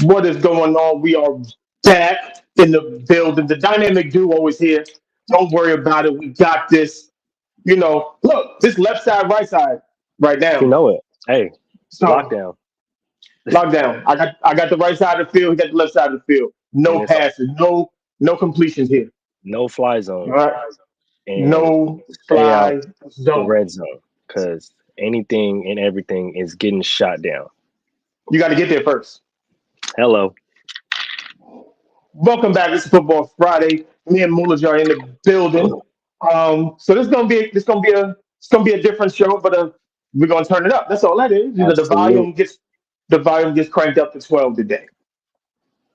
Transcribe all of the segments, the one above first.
What is going on? We are back in the building. The dynamic duo is here. Don't worry about it. We got this. Look, this left side, right side, right You now. know it. Hey, So lockdown. lockdown. I got the right side of the field. He got the left side of the field. And No it's passes. No completions here. no fly All zone. right. And No stay out fly the zone. red zone because anything and everything is getting shot down. You got to get there first. Hello. Welcome back. This is Football Friday. Me and Moolaj are in the building. So this gonna be a different show, but we're gonna turn it up. That's all that is. The Absolute. volume gets cranked up to 12 today.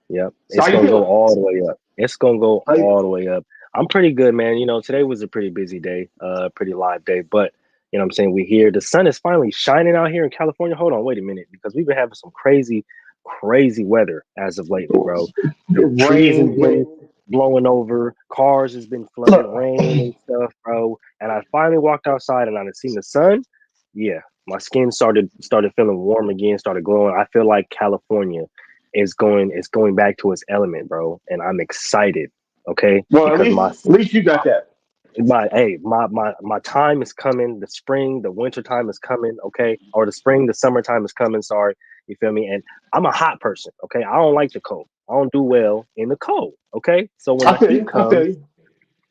Yep. So It's how you gonna go feeling? all the way up. It's gonna go How you- all the way up. I'm pretty good, man. Today was a pretty busy day, pretty live day, but what I'm saying? We here. The sun is finally shining out here in California. Hold on, wait a minute, because we've been having some crazy, crazy weather as of lately, bro. The trees Rain, have wind. been blowing over, cars has been flooded, Look, rain and stuff, bro. And I finally walked outside and I seen the sun. Yeah, my skin started feeling warm again, started glowing. I feel like California is going back to its element, bro. And I'm excited, okay? well, at Because least at least you got that. my time is coming. The spring, the winter time is coming, okay? Or the spring, the summertime is coming, sorry. You feel me? And I'm a hot person, okay? I don't like the cold. I don't do well in the cold, okay? So when I the feel heat you. I feel comes, you.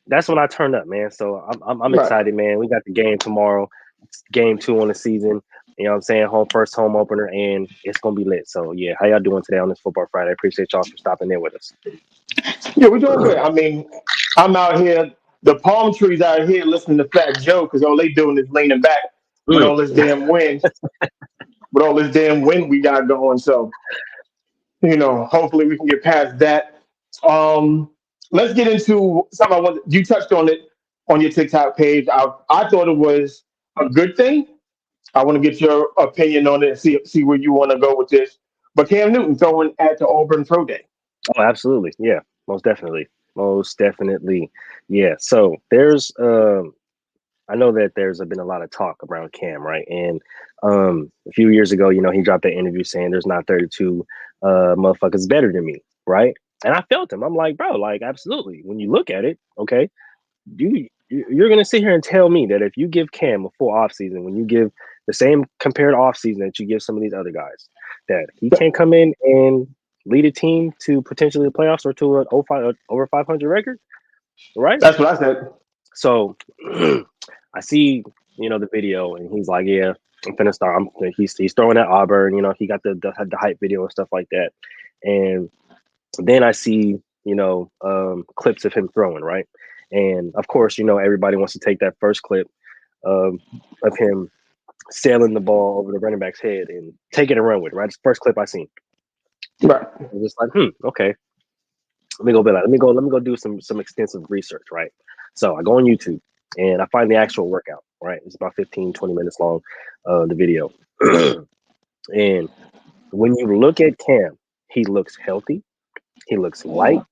that's when I turn up, man. So I'm Right. excited, man. We got the game tomorrow. It's game 2 on the season. You know what I'm saying? Home opener, and it's gonna be lit. So yeah, how y'all doing today on this Football Friday? I appreciate y'all for stopping in with us. Yeah, we're doing good. I mean, I'm out here. The palm trees out here listening to Fat Joe because all they doing is leaning back with Mm. all this damn wind. With all this damn wind we got going. So hopefully we can get past that. Um, let's get into something. You touched on it on your TikTok page. I thought it was a good thing. I want to get your opinion on it and see where you want to go with this. But Cam Newton throwing at the Auburn Pro Day. Oh, absolutely. Yeah, most definitely. Most definitely. Yeah. So there's I know that there's been a lot of talk around Cam, right? And a few years ago, he dropped that interview saying there's not 32 motherfuckers better than me, right? And I felt him. I'm like, bro, like absolutely. When you look at it, okay, you're gonna sit here and tell me that if you give Cam a full offseason, when you give the same compared offseason that you give some of these other guys, that he can't come in and lead a team to potentially the playoffs or to an over 500 record, right? That's what I said. So I see, the video, and he's like, "Yeah, I'm finna start." He's throwing at Auburn. He got the hype video and stuff like that. And then I see, clips of him throwing, right? And of course, everybody wants to take that first clip um, of him sailing the ball over the running back's head and take it and run with it, right? It's the first clip I seen. Right. I'm just like, okay. Let me go do some extensive research, right? So I go on YouTube and I find the actual workout, right? It's about 15, 20 minutes long, the video. And when you look at Cam, he looks healthy. He looks light.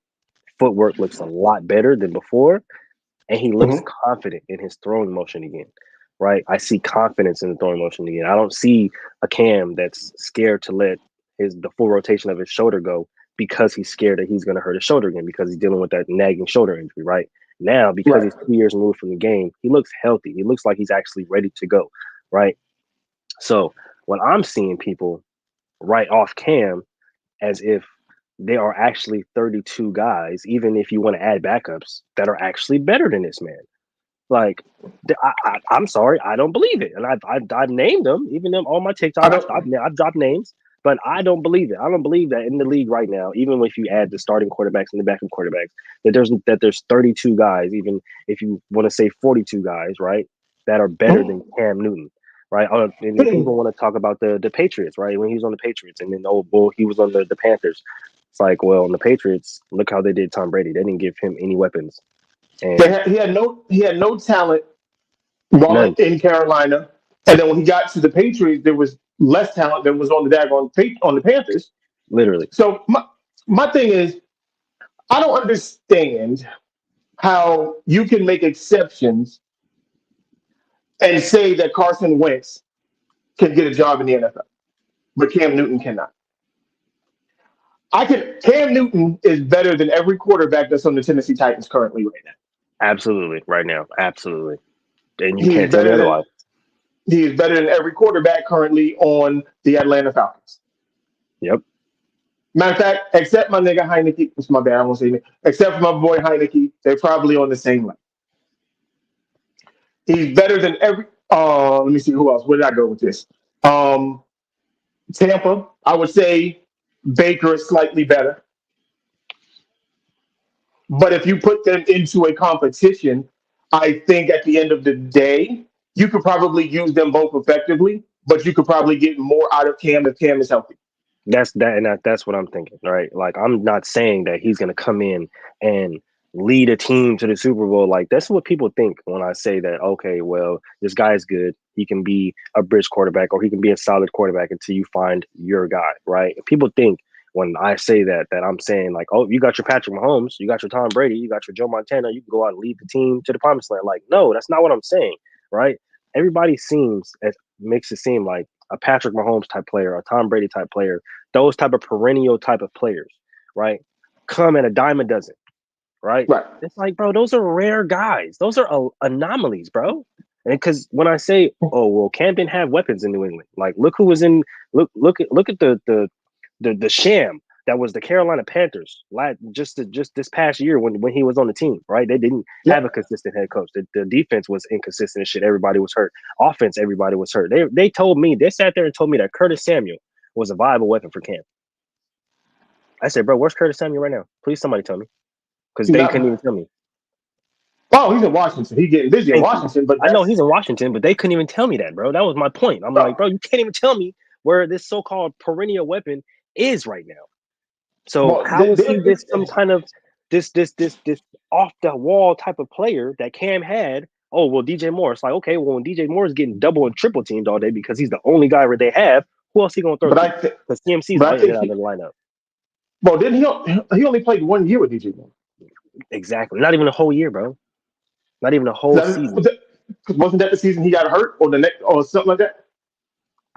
Footwork looks a lot better than before. And he looks Mhm. confident in his throwing motion again, right? I see confidence in the throwing motion again. I don't see a Cam that's scared to let the full rotation of his shoulder go because he's scared that he's going to hurt his shoulder again because he's dealing with that nagging shoulder injury, right? Now, because Right. he's 2 years removed from the game, he looks healthy. He looks like he's actually ready to go, right? So when I'm seeing people write off Cam as if there are actually 32 guys, even if you want to add backups, that are actually better than this man. Like, I'm sorry, I don't believe it, and I've named them, even them on my I TikTok. don't. I've dropped names, but I don't believe it. I don't believe that in the league right now, even if you add the starting quarterbacks and the backup quarterbacks, that there's 32 guys, even if you want to say 42 guys, right, that are better than Mhm. Cam Newton, right? And people want to talk about the Patriots, right? When he was on the Patriots, and then he was on the Panthers. It's like, well, in the Patriots, look how they did Tom Brady. They didn't give him any weapons, and He had no talent while None, in Carolina. And then when he got to the Patriots, there was less talent than was on the on the Panthers. literally. So my thing is, I don't understand how you can make exceptions and say that Carson Wentz can get a job in the NFL, but Cam Newton cannot. I can. Cam Newton is better than every quarterback that's on the Tennessee Titans currently right now. Absolutely, right now, absolutely, and you He is can't tell me better than otherwise. he is better than every quarterback currently on the Atlanta Falcons. Yep, Matter of fact, except my nigga Heineke, it's my bad, I won't say it. Except for my boy Heineke, they're probably on the same level. He's better than every. Let me see who else. Where did I go with this? Um, Tampa, I would say Baker is slightly better. But if you put them into a competition, I think at the end of the day, you could probably use them both effectively, but you could probably get more out of Cam if Cam is healthy. that's what I'm thinking. Right, like I'm not saying that he's gonna come in and lead a team to the Super Bowl. Like that's what people think when I say that. Okay, well, this guy is good. He can be a bridge quarterback, or he can be a solid quarterback until you find your guy. Right? People think when I say that I'm saying like, oh, you got your Patrick Mahomes, you got your Tom Brady, you got your Joe Montana, you can go out and lead the team to the promised land. Like, no, that's not what I'm saying. Right? Everybody seems it makes it seem like a Patrick Mahomes type player, a Tom Brady type player, those type of perennial type of players, right? Come at a dime a dozen, right? Right. It's like, bro, those are rare guys. Those are anomalies, bro. And because when I say, oh well, Cam didn't have weapons in New England. Like, look who was in. Look at the sham that was the Carolina Panthers. Just this past year when he was on the team, right? They didn't have Yeah. a consistent head coach. The defense was inconsistent and shit. Everybody was hurt. Offense, everybody was hurt. They told me, they sat there and told me that Curtis Samuel was a viable weapon for Cam. I said, bro, where's Curtis Samuel right now? Please, somebody tell me, because they couldn't even Not, tell me. oh, he's in Washington. He's getting busy in Thank you. Washington, but I know he's that's in Washington, but they couldn't even tell me that, bro. That was my point. I'm like, bro, uh, you can't even tell me where this so-called perennial weapon is right now. So well, how is he this some kind of this off the wall type of player that Cam had? Oh well, DJ Moore. It's like, okay, well when DJ Moore is getting double and triple teamed all day because he's the only guy where they have, who else he gonna throw but to? I think Because CMC's but I out think of the lineup. well didn't he only played 1 year with DJ Moore. Exactly. Not even a whole year, bro. Not even a whole That, season. wasn't that the season he got hurt or the next or something like that?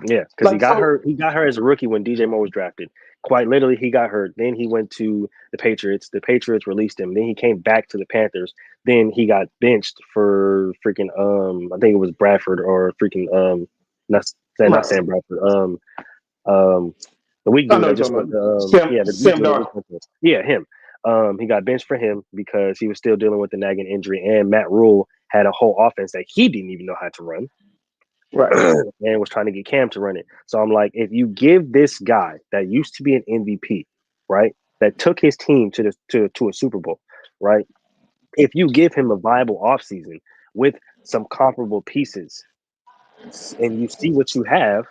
Yeah, because he Like got so hurt. He got hurt as a rookie when DJ Moore was drafted. Quite literally, he got hurt. Then he went to the Patriots. The Patriots released him. Then he came back to the Panthers. Then he got benched for freaking I think it was Bradford or freaking not not right. Sam Bradford. Um the weak I dude know that you're just talking went about to Sam yeah, the weak Sam dude that Darnold. just went to yeah, him. He got benched for him because he was still dealing with the nagging injury, and Matt Rule had a whole offense that he didn't even know how to run. Right. And was trying to get Cam to run it. So I'm like, if you give this guy that used to be an MVP, right, that took his team to a Super Bowl, right, if you give him a viable offseason with some comparable pieces, and you see what you have,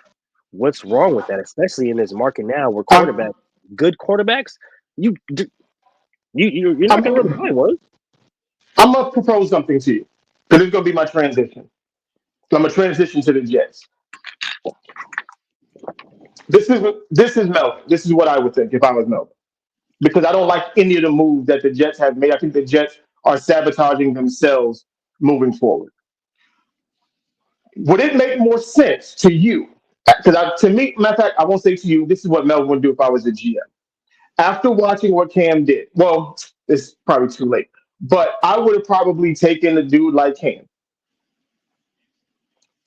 what's wrong with that? Especially in this market now, where I'm good quarterbacks, you you're not gonna really I'm find one. I'm gonna propose something to you because it's gonna be my transition. So I'm gonna transition to the Jets. This is Melvin. This is what I would think if I was Melvin because I don't like any of the moves that the Jets have made. I think the Jets are sabotaging themselves moving forward. Would it make more sense to you? Because to me, matter of fact, I won't say to you. This is what Melvin would do if I was the GM. After watching what Cam did, well, it's probably too late. But I would have probably taken a dude like Cam,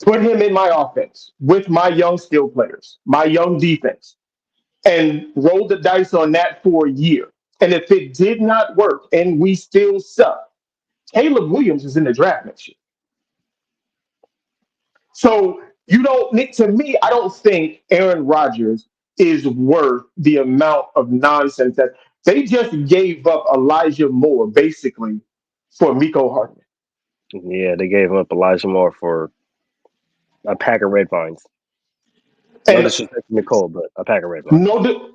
put him in my offense with my young skill players, my young defense, and roll the dice on that for a year. And if it did not work and we still suck, Caleb Williams is in the draft next year. So you don't need to me, I don't think Aaron Rodgers is worth the amount of nonsense that they just gave up Elijah Moore basically for Miko Hardman. Yeah, they gave up Elijah Moore for a pack of red vines. No And disrespect to Nicole, but a pack of red vines.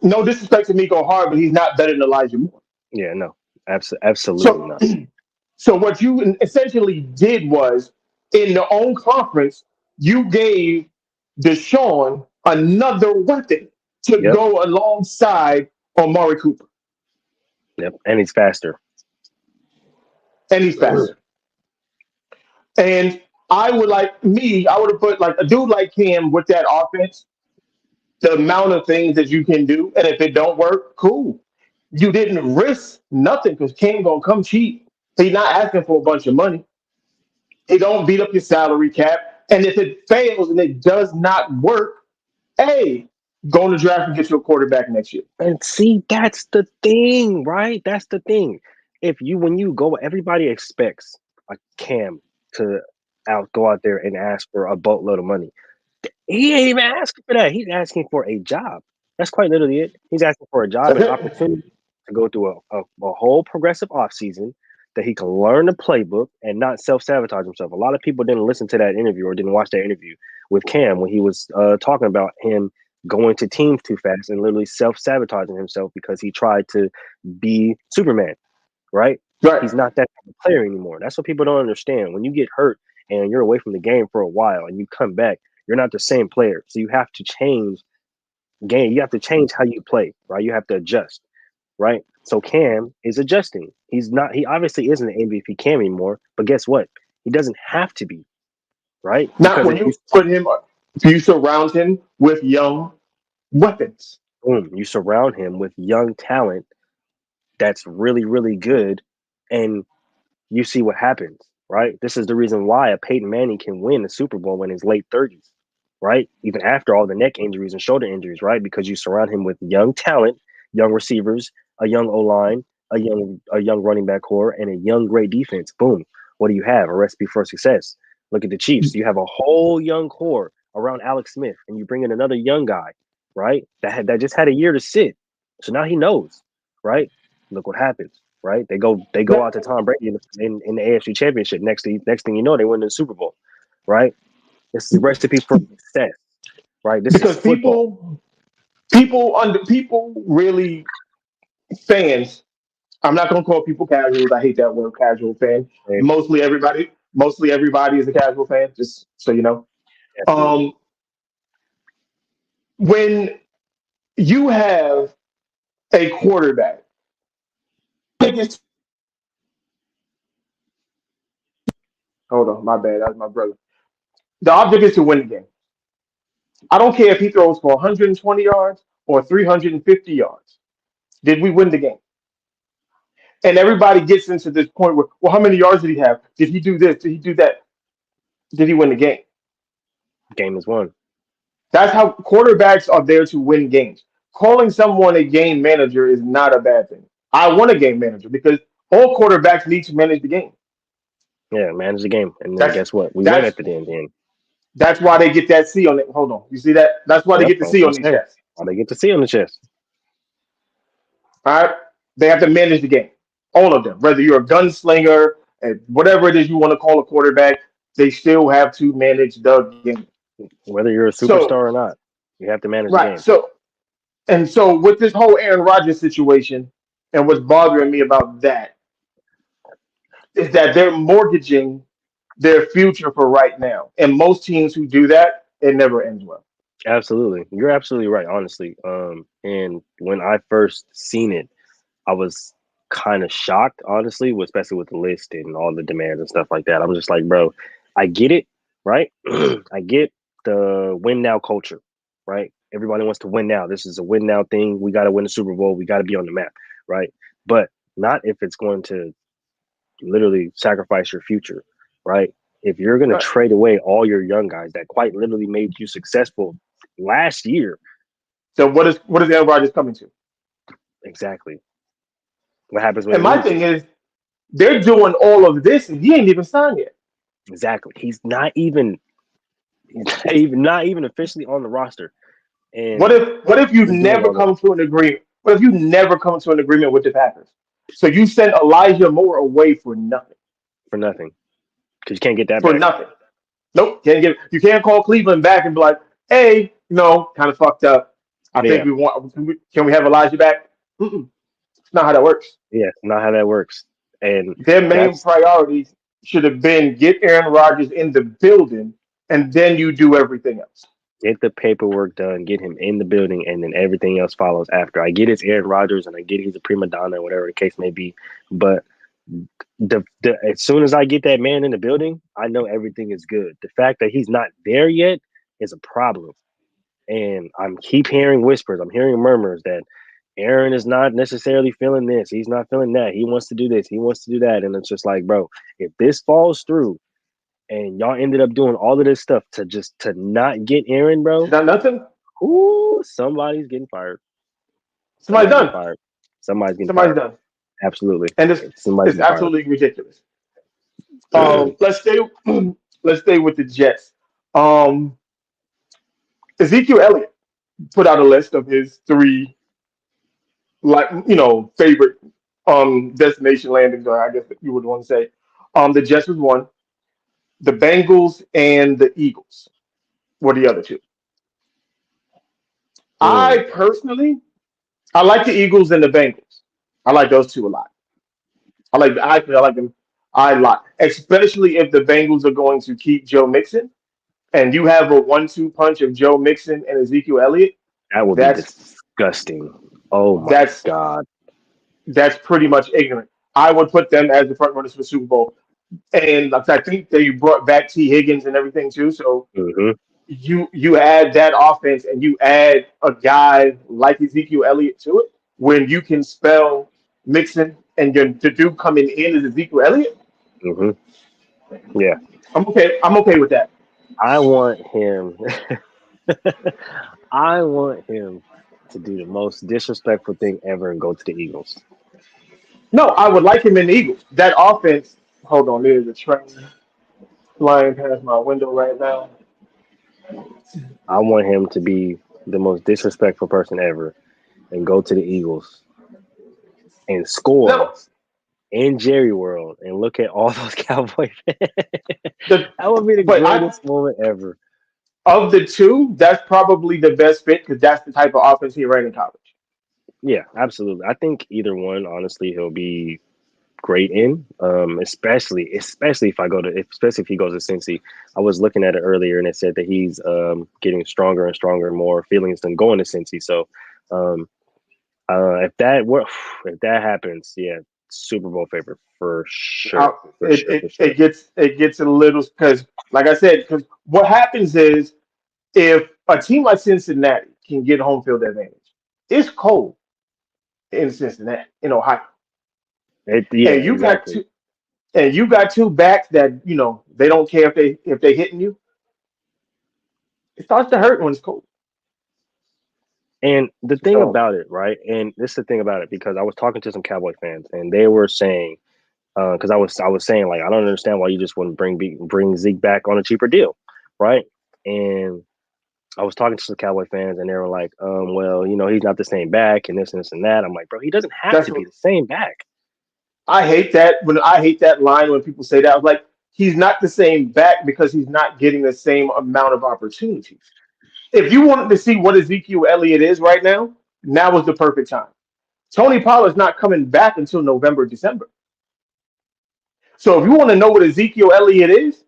no disrespect to Miko Hardman, he's not better than Elijah Moore. Yeah, no, absolutely So not. so what you essentially did was in their own conference, you gave Deshaun another weapon to Yep. go alongside Amari Cooper, Yep. And he's faster. and he's faster. And I would have put like a dude like him with that offense, the amount of things that you can do, and if it don't work, cool. You didn't risk nothing because Cam gonna come cheap. He's not asking for a bunch of money. He don't beat up your salary cap. And if it fails and it does not work, hey, go in the draft and get you a quarterback next year. And see, that's the thing, right? That's the thing. If you when you go, everybody expects a Cam to go out there and ask for a boatload of money. He ain't even asking for that. He's asking for a job. That's quite literally it. He's asking for a job That's and it. opportunity to go through a whole progressive offseason that he can learn the playbook and not self-sabotage himself. A lot of people didn't listen to that interview or didn't watch that interview with Cam when he was talking about him going to teams too fast and literally self-sabotaging himself because he tried to be Superman, right? Right. He's not that type of player anymore. That's what people don't understand. When you get hurt and you're away from the game for a while and you come back, you're not the same player. So you have to change game. You have to change how you play, right? You have to adjust, right? So Cam is adjusting. He obviously isn't an MVP Cam anymore, but guess what? He doesn't have to be, right? Not Because when if you you put him, if you surround him with young weapons. boom, you surround him with young talent that's really, really good, and you see what happens, right? This is the reason why a Peyton Manning can win the Super Bowl in his late 30s, right? Even after all the neck injuries and shoulder injuries, right? Because you surround him with young talent, young receivers, a young O line, a young running back core, and a young great defense. Boom. What do you have? A recipe for success. Look at the Chiefs. You have a whole young core around Alex Smith, and you bring in another young guy, right? That just had a year to sit. So now he knows, right? Look what happens, right? They go out to Tom Brady in the AFC Championship. Next thing you know, they win the Super Bowl, right? This is a recipe for success, right? This is Because football. people really fans. I'm not gonna call people casuals. I hate that word, casual fan. Okay? Mostly everybody is a casual fan. Just so you know. Absolutely. Um, when you have a quarterback, biggest hold on, my bad, that's my brother. The object is to win the game. I don't care if he throws for 120 yards or 350 yards. Did we win the game? And everybody gets into this point where, well, how many yards did he have? Did he do this? Did he do that? Did he win the game? Game is won. That's how quarterbacks are there to win games. Calling someone a game manager is not a bad thing. I want a game manager because all quarterbacks need to manage the game. Yeah, manage the game, and then That's guess what? We win that's at the end. Then that's why they get that C on it. Hold on, you see that? That's why they yep, get the I was C gonna on their say. chest. Oh, they get to see on the chest. All right, they have to manage the game. All of them, whether you're a gunslinger and whatever it is you want to call a quarterback, they still have to manage the game. Whether you're a So superstar or not, you have to manage the right, game. so with this whole Aaron Rodgers situation, and what's bothering me about that is that they're mortgaging their future for right now. And most teams who do that, it never ends well. Absolutely, you're absolutely right. Honestly, and when I first seen it, I was kind of shocked, honestly, especially with the list and all the demands and stuff like that. I'm just like, bro, I get it, right? I get the win now culture, right? Everybody wants to win now. This is a win now thing. We got to win the Super Bowl. We got to be on the map, right? But not if it's going to literally sacrifice your future, right? If you're going to Right. trade away all your young guys that quite literally made you successful last year, So what is Aaron Rodgers coming to? exactly. What happens when And he my leaves? thing is, they're doing all of this and he ain't even signed yet. Exactly. He's not even officially on the roster. What And if what if you we're doing never all this come to an agreement? What if you never come to an agreement with the Packers? So you send Elijah Moore away for nothing. for nothing. Because you can't get that For back. nothing. Nope. You can't call Cleveland back and be like, hey, no, kind of fucked up. I think Yeah. we want can we have Elijah back? Mm-mm. It's not how that works. Yeah. Not how that works. And Their main that's priorities. should have been get Aaron Rodgers in the building, and then you do everything else. Get the paperwork done, get him in the building, and then everything else follows after. I get it's Aaron Rodgers, and I get he's a prima donna, whatever the case may be. But the as soon as I get that man in the building, I know everything is good. The fact that he's not there yet is a problem. And I'm keep hearing whispers. I'm hearing murmurs that Aaron is not necessarily feeling this. He's not feeling that. He wants to do this. He wants to do that. And it's just like, bro, if this falls through and y'all ended up doing all of this stuff to not get Aaron, It's bro, not nothing. ooh, somebody's getting fired. Somebody's Somebody's getting done. fired. Somebody's getting Somebody's fired. done, Absolutely. and it's Somebody's getting fired. absolutely ridiculous. Let's stay. Let's stay with the Jets. Um, Ezekiel Elliott put out a list of his three, like favorite destination landings, or I guess you would want to say. The Jets was one. The Bengals and the Eagles were the other two. Mm, I personally, I like the Eagles and the Bengals. I like those two a lot. I like them a lot, especially if the Bengals are going to keep Joe Mixon and you have a one-two punch of Joe Mixon and Ezekiel Elliott. that would be That's disgusting. Oh my that's God. that's pretty much ignorant. I would put them as the front runners for the Super Bowl, and like, I think they brought back T Higgins and everything too. So Mm-hmm. you add that offense and you add a guy like Ezekiel Elliott to it when you can spell Mixon and the dude coming in is Ezekiel Elliott. Mm-hmm. Yeah. I'm okay. I'm okay with that. I want him I want him to do the most disrespectful thing ever and go to the Eagles. No, I would like him in the Eagles. That offense. Hold on, there's a train flying past my window right now. I want him to be the most disrespectful person ever and go to the Eagles and score No, in Jerry World and look at all those Cowboy fans. the That would be the but I greatest moment ever. of the two, that's probably the best fit because that's the type of offense he ran in college. Yeah, absolutely. I think either one, honestly, he'll be great in. Especially if I go to especially if he goes to Cincy. I was looking at it earlier and it said that he's getting stronger and stronger and more feelings than going to Cincy. So um if that were if that happens, yeah, Super Bowl favorite for Uh, sure. For it, sure, it for sure. it gets a little because, like I said, because what happens is if a team like Cincinnati can get home field advantage, it's cold in Cincinnati, in Ohio, Yeah, and exactly. you got two backs that they don't care if they hitting you. It starts to hurt when it's cold. And the thing So about it, right? And this is the thing about it because I was talking to some Cowboy fans and they were saying, because I was saying like I don't understand why you just wouldn't bring Zeke back on a cheaper deal, right? And I was talking to some Cowboy fans and they were like, well, he's not the same back and this and this and that. I'm like, bro, he doesn't have that's to what be the same back. I hate that line when people say that. I was like, he's not the same back because he's not getting the same amount of opportunities. If you wanted to see what Ezekiel Elliott is right now was the perfect time. Tony Pollard's not coming back until November, December. So if you want to know what Ezekiel Elliott is,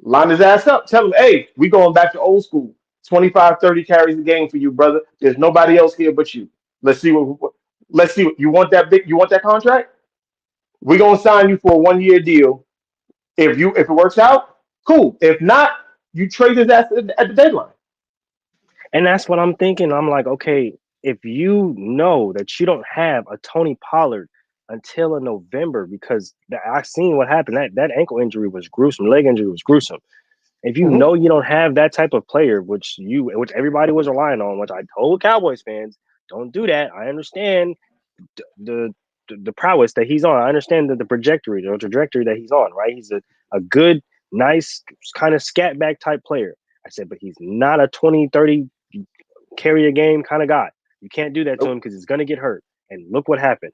line his ass up. Tell him, hey, we going back to old school. 25, 30 carries a game for you, brother. There's nobody else here but you. Let's see what let's see what you want that contract? We're gonna sign you for a 1 year deal. If it works out, cool. If not, you trade his ass at the deadline. And that's what I'm thinking. I'm like, okay, if you know that you don't have a Tony Pollard until in November, because I seen what happened. That ankle injury was gruesome. Leg injury was gruesome. If you Mm-hmm. know you don't have that type of player, which everybody was relying on, which I told Cowboys fans, don't do that. I understand the the prowess that he's on. I understand the trajectory that he's on, right? He's a good, nice, kind of scat back type player. I said, but he's not a 20, 30 carry a game kind of guy. You can't do that to him Nope. because he's going to get hurt. And look what happened,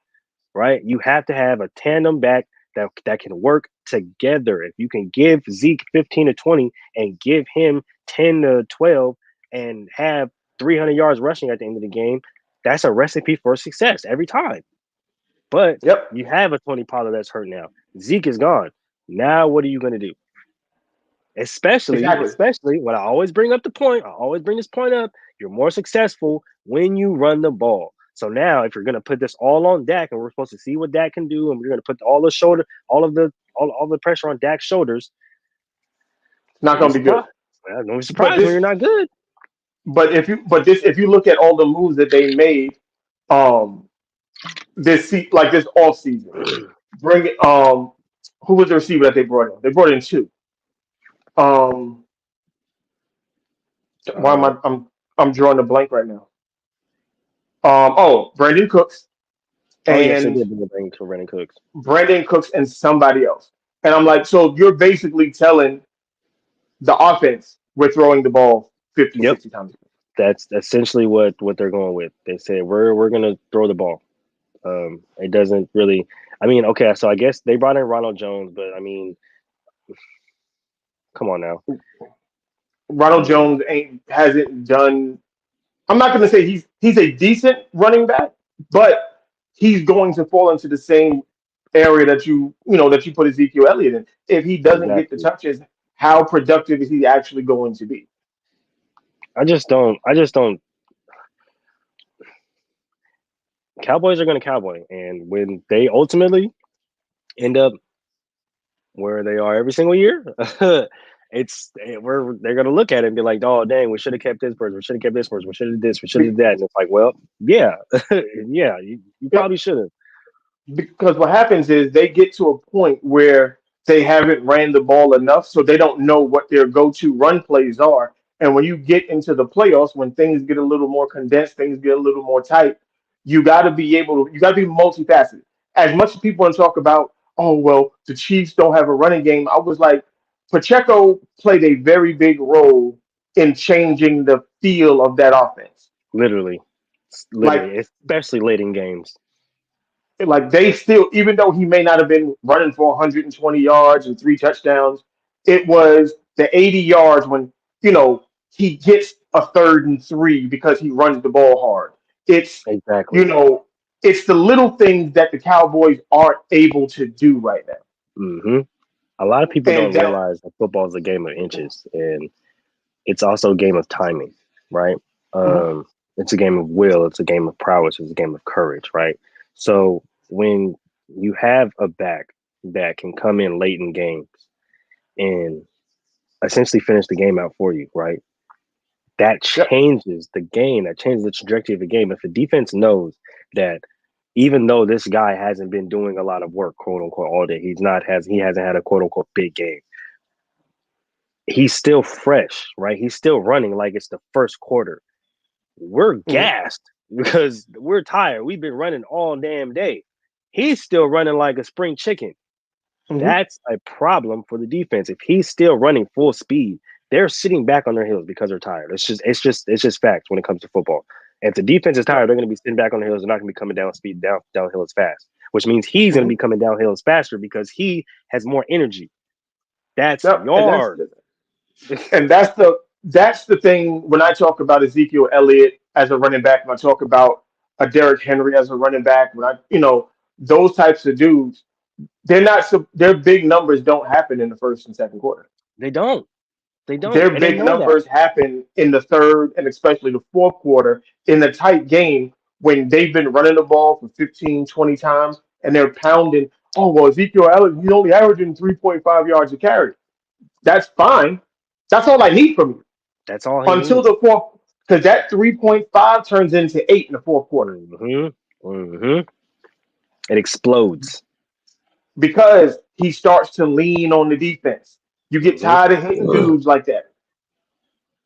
right? You have to have a tandem back that can work together. If you can give Zeke 15 to 20 and give him 10 to 12 and have 300 yards rushing at the end of the game, that's a recipe for success every time. But Yep. you have a Tony Pollard that's hurt now. Zeke is gone. Now, what are you going to do? Exactly. Especially when I always bring up the point, I always bring this point up. You're more successful when you run the ball. So now, if you're going to put this all on Dak, and we're supposed to see what Dak can do, and we're going to put all the pressure on Dak's shoulders, It's not don't be going to be good. surprised. Don't be But surprised when this, you're not good. if you look at all the moves that they made, um, like this off season, bring who was the receiver that they brought in? They brought in two. Um, why am Uh, I'm drawing a blank right now. Brandon Cooks oh yes, they and did bring to Brandon Cooks. Brandon Cooks and somebody else. And I'm like, so you're basically telling the offense we're throwing the ball 50, Yep, 60 times. that's essentially what they're going with. They said we're going to throw the ball. It doesn't really. I mean, okay, so I guess they brought in Ronald Jones, but I mean, come on now. I Ronald mean, Jones ain't hasn't done. I'm not going to say he's a decent running back, but he's going to fall into the same area that you put Ezekiel Elliott in. If he doesn't get the exactly. touches, how productive is he actually going to be? I just don't. I just don't. Cowboys are going to cowboy, and when they ultimately end up where they are every single year, they're going to look at it and be like, "Oh, dang, we should have kept this person. We should have kept this person. We should have did this. We should have Be- did that." And it's like, well, yeah, yeah, you Yep. probably should have. Because what happens is they get to a point where they haven't ran the ball enough, so they don't know what their go-to run plays are. And when you get into the playoffs, when things get a little more condensed, things get a little more tight, you got to be multifaceted. As much as people want to talk about, oh well, the Chiefs don't have a running game, I was like, Pacheco played a very big role in changing the feel of that offense. Literally, Like literally, especially late in games. they still, even though he may not have been running for 120 yards and three touchdowns, it was the 80 yards when he gets a 3rd and 3 because he runs the ball hard. It's you Exactly. know it's the little things that the Cowboys aren't able to do right now, hmm A lot of people and don't that. realize that football is a game of inches, and it's also a game of timing, right? Mhm. Um, it's a game of will. It's a game of prowess. It's a game of courage, right? So when you have a back that can come in late in games and essentially finish the game out for you, right? That Yep. changes the game. That changes the trajectory of the game. If the defense knows that even though this guy hasn't been doing a lot of work, quote unquote, all day, he hasn't had a quote unquote big game. He's still fresh, right? He's still running like it's the first quarter. We're Mhm. gassed because we're tired. We've been running all damn day. He's still running like a spring chicken. Mhm. That's a problem for the defense. If he's still running full speed, they're sitting back on their heels because they're tired. It's just facts when it comes to football. And if the defense is tired, Yep. they're going to be sitting back on their heels. They're not going to be coming downhill as fast, which means he's going to Mhm. be coming downhill as faster because he has more energy. That's Yep. yard. And that's the thing when I talk about Ezekiel Elliott as a running back, when I talk about a Derrick Henry as a running back, when I those types of dudes, their big numbers don't happen in the first and second quarter. They don't. They don't, Their and they big know that. numbers happen in the third and especially the fourth quarter in the tight game when they've been running the ball for 15, 20 times and they're pounding. Oh well, Ezekiel Elliott, he's only averaging 3.5 yards a carry. That's fine. That's all I need from you That's all he until needs. the fourth, because that 3.5 turns into 8 in the fourth quarter hmm hmm It explodes. because he starts to lean on the defense. You get hmm tired of hitting dudes like that.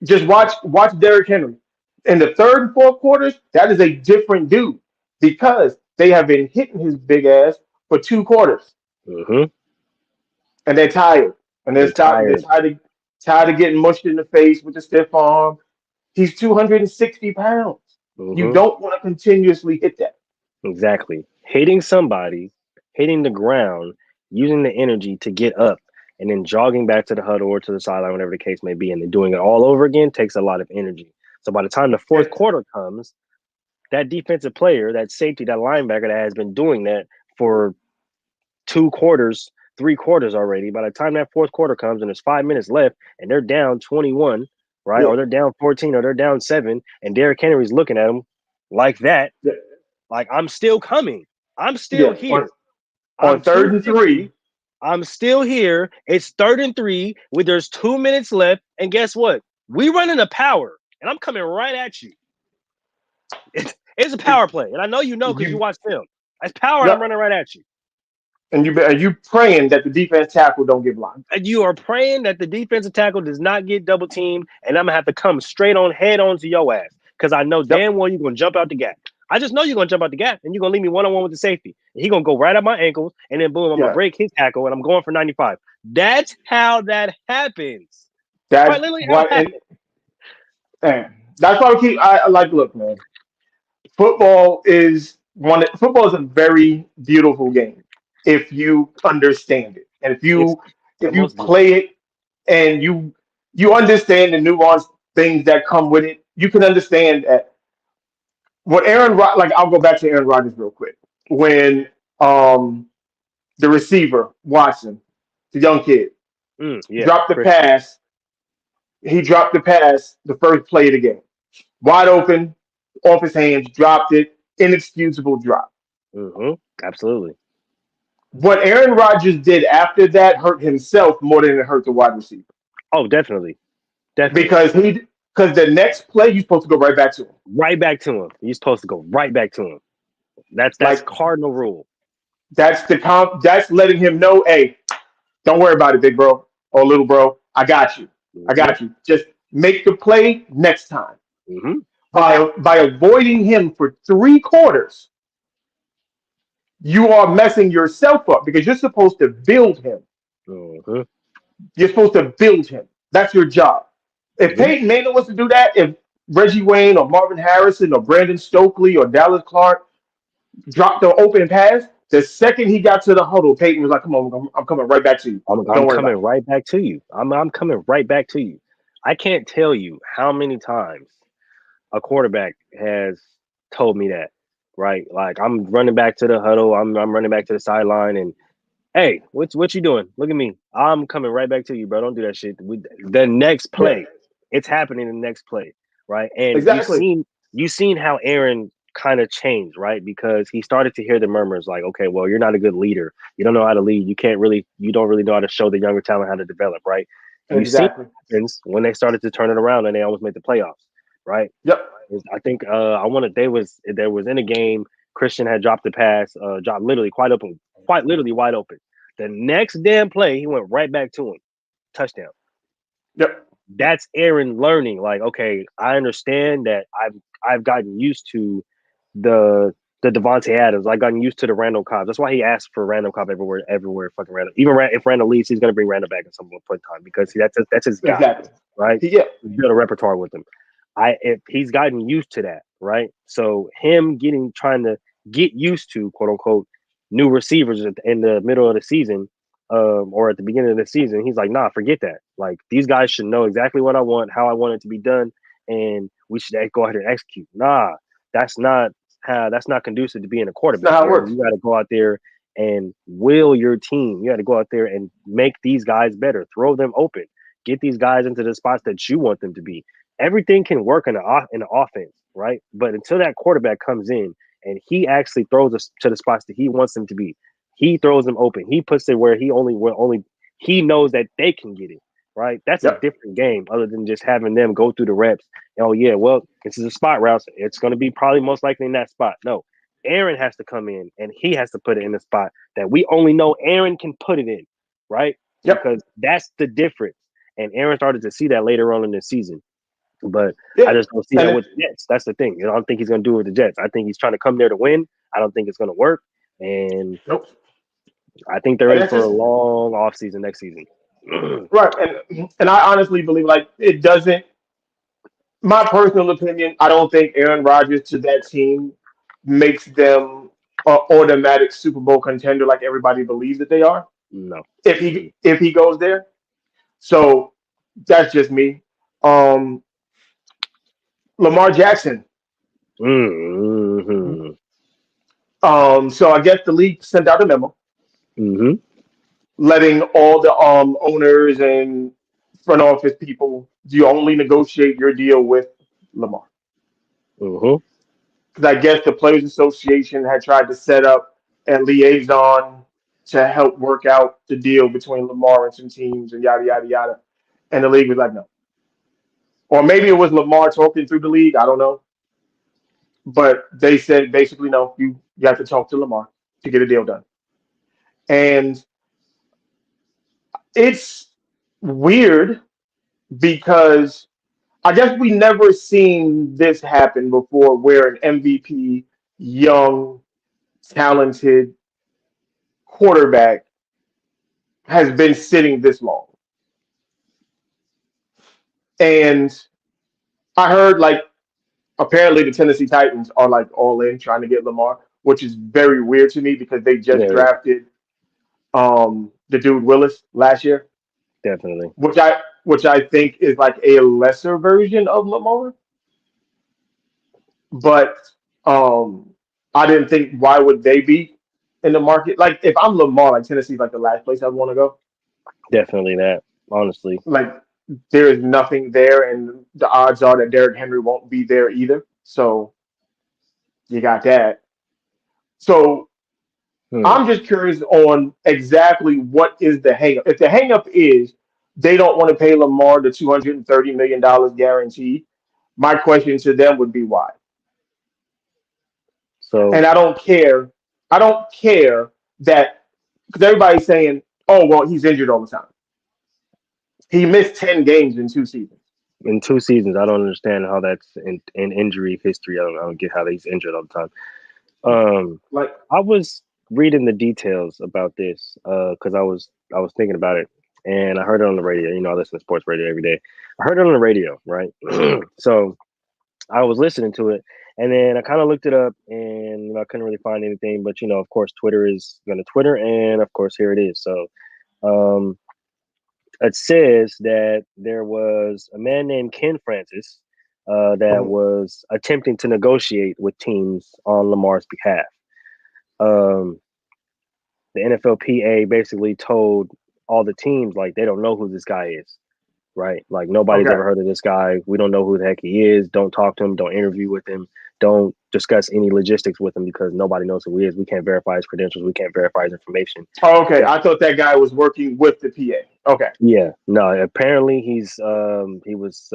Just watch Derrick Henry. In the third and fourth quarters, that is a different dude because they have been hitting his big ass for 2 quarters hmm and they're tired. And They're they're tired. tired of getting mushed in the face with the stiff arm. He's 260 pounds. You hmm don't want to continuously hit that. Exactly. Hitting somebody, hitting the ground, using the energy to get up, and then jogging back to the huddle or to the sideline, whatever the case may be, and then doing it all over again takes a lot of energy. So by the time the fourth And quarter comes, that defensive player, that safety, that linebacker that has been doing that for 2 quarters three quarters already. By the time that fourth quarter comes and there's 5 minutes left and they're down 21, right? Yeah, Or they're down 14 or they're down 7, and Derrick Henry's looking at them like that. yeah, Like, I'm still coming. I'm still yeah. here. On I'm third and 250. three, I'm still here. It's 3rd and 3. There's 2 minutes left. And guess what? We running a power. And I'm coming right at you. It's a it, power play. And I know you know because you you, watch film. It's power and yeah, I'm running right at you. and you praying that the defense tackle don't get blocked. And you are praying that the defensive tackle does not get double teamed, and I'm gonna have to come straight on head on to your ass. Because I know Yep, damn well you're gonna jump out the gap. I just know you're gonna jump out the gap and you're gonna leave me one-on-one with the safety. And he's gonna go right at my ankles, and then boom, I'm gonna yeah. break his tackle and I'm going for 95. That's how that happens. Quite That's literally how it what, happens. and that's why we keep. I like. Look, man. Football is a very beautiful game if you understand it, and if It's you the if you most beautiful. play it and you understand the nuanced things that come with it. You can understand that what like I'll go back to Aaron Rodgers real quick. When um the receiver Watson, the young kid, Yeah, dropped the Christian. pass, he dropped the pass the first play of the game, wide open, off his hands, dropped it, inexcusable drop. Absolutely. What Aaron Rodgers did after that hurt himself more than it hurt the wide receiver Oh, definitely. Definitely. because the next play you're supposed to go right back to him. Right back to him. You're supposed to go right back to him. That's Like cardinal rule. that's letting him know, hey, don't worry about it, big bro or little bro. I got you. I hmm got you. Just make the play next time. hmm By avoiding him for 3 quarters, you are messing yourself up because you're supposed to build him. hmm You're supposed to build him. That's your job. If hmm Peyton Manning was to do that, if Reggie Wayne or Marvin Harrison or Brandon Stokely or Dallas Clark dropped the open pass, the second he got to the huddle, Peyton was like, "Come on, I'm coming right back to you. I'm Don't worry coming about it." right back to you. I'm coming right back to you. I can't tell you how many times a quarterback has told me that. Right, like I'm running back to the huddle. I'm running back to the sideline, and hey, what you doing? Look at me. I'm coming right back to you, bro. Don't do that shit. The next Yeah, play, it's happening in the next play, right? And exactly. you seen how Aaron kind of changed, right? Because he started to hear the murmurs like, okay, well, you're not a good leader. You don't know how to lead. You don't really know how to show the younger talent how to develop, right? You see Exactly. what happens when they started to turn it around and they almost made the playoffs, right? Yep. I think I wanted there was in a game. Christian had dropped the pass, dropped literally quite literally wide open. The next damn play, he went right back to him, touchdown. Yep. That's Aaron learning. Like, okay, I understand that I've gotten used to the Devontae Adams. I've gotten used to the Randall Cobb. That's why he asked for Randall Cobb everywhere. Fucking Randall. Even if Randall leaves, he's gonna bring Randall back at some point in time because that's his guy, Exactly. right? Yeah. He's built a repertoire with him. If he's gotten used to that, right? So him trying to get used to quote unquote new receivers in the middle of the season, or at the beginning of the season, he's like, nah, forget that. Like these guys should know exactly what I want, how I want it to be done, and we should go ahead and execute. Nah, that's not that's not conducive to being a That's not quarterback, how it Aaron. works. You got to go out there and will your team. You got to go out there and make these guys better, throw them open, get these guys into the spots that you want them to be. Everything can work in the offense, right? But until that quarterback comes in and he actually throws us to the spots that he wants them to be, he throws them open. He puts it where only he knows that they can get it, right? That's a Yep. different game other than just having them go through the reps. Oh yeah, well, this is a spot route. It's going to be probably most likely in that spot. No, Aaron has to come in and he has to put it in the spot that we only know Aaron can put it in, right? Yep. Because that's the difference. And Aaron started to see that later on in the season. But I Yeah. just don't see And that with the Jets. That's the thing. I don't think he's going to do it with the Jets. I think he's trying to come there to win. I don't think it's going to work. And nope. I think they're And in that's for a just long offseason next season. right. And I honestly believe like it doesn't. My personal opinion, I don't think Aaron Rodgers to that team makes them an automatic Super Bowl contender like everybody believes that they are. No. If he goes there, so that's just me. Um, Lamar Jackson. Mm-hmm. So I guess the league sent out a memo Mm-hmm. letting all the owners and front office people, do you only negotiate your deal with Lamar? Mm-hmm. Because I guess the Players Association had tried to set up a liaison to help work out the deal between Lamar and some teams and yada yada yada. And the league was like, no. Or maybe it was Lamar talking through the league. I don't know. But they said basically, no, you have to talk to Lamar to get a deal done. And it's weird because I guess we never seen this happen before where an MVP, young, talented quarterback has been sitting this long. And I heard like apparently the Tennessee Titans are like all in trying to get Lamar, which is very weird to me because they just Yeah, drafted the dude Willis last year, definitely. which I think is like a lesser version of Lamar. But um I didn't think why would they be in the market? Like if I'm Lamar, like Tennessee's like the last place I want to go. Definitely that. Honestly. Like there is nothing there, and the odds are that Derrick Henry won't be there either. So you got that. So Hmm. I'm just curious on exactly what is the hang up. If the hang up is they don't want to pay Lamar the $230 million guaranteed, my question to them would be why. So And I don't care. I don't care that because everybody's saying, "Oh, well, he's injured all the time." He missed 10 games in 2 seasons. in 2 seasons, I don't understand how that's in injury history. I don't get how he's injured all the time. Like, I was reading the details about this because I was thinking about it, and I heard it on the radio. I listen to sports radio every day. I heard it on the radio, right? So I was listening to it, and then I kind of looked it up, and I couldn't really find anything. But of course, Twitter is going to Twitter, and of course, here it is. So um, it says that there was a man named Ken Francis that mhm. was attempting to negotiate with teams on Lamar's behalf. Um, the NFLPA basically told all the teams like they don't know who this guy is, right? Like nobody's Okay. ever heard of this guy. We don't know who the heck he is. Don't talk to him. Don't interview with him. Don't discuss any logistics with him because nobody knows who he is. We can't verify his credentials. We can't verify his information. Oh, okay. I thought that guy was working with the PA. Okay. Yeah, no. Apparently, he was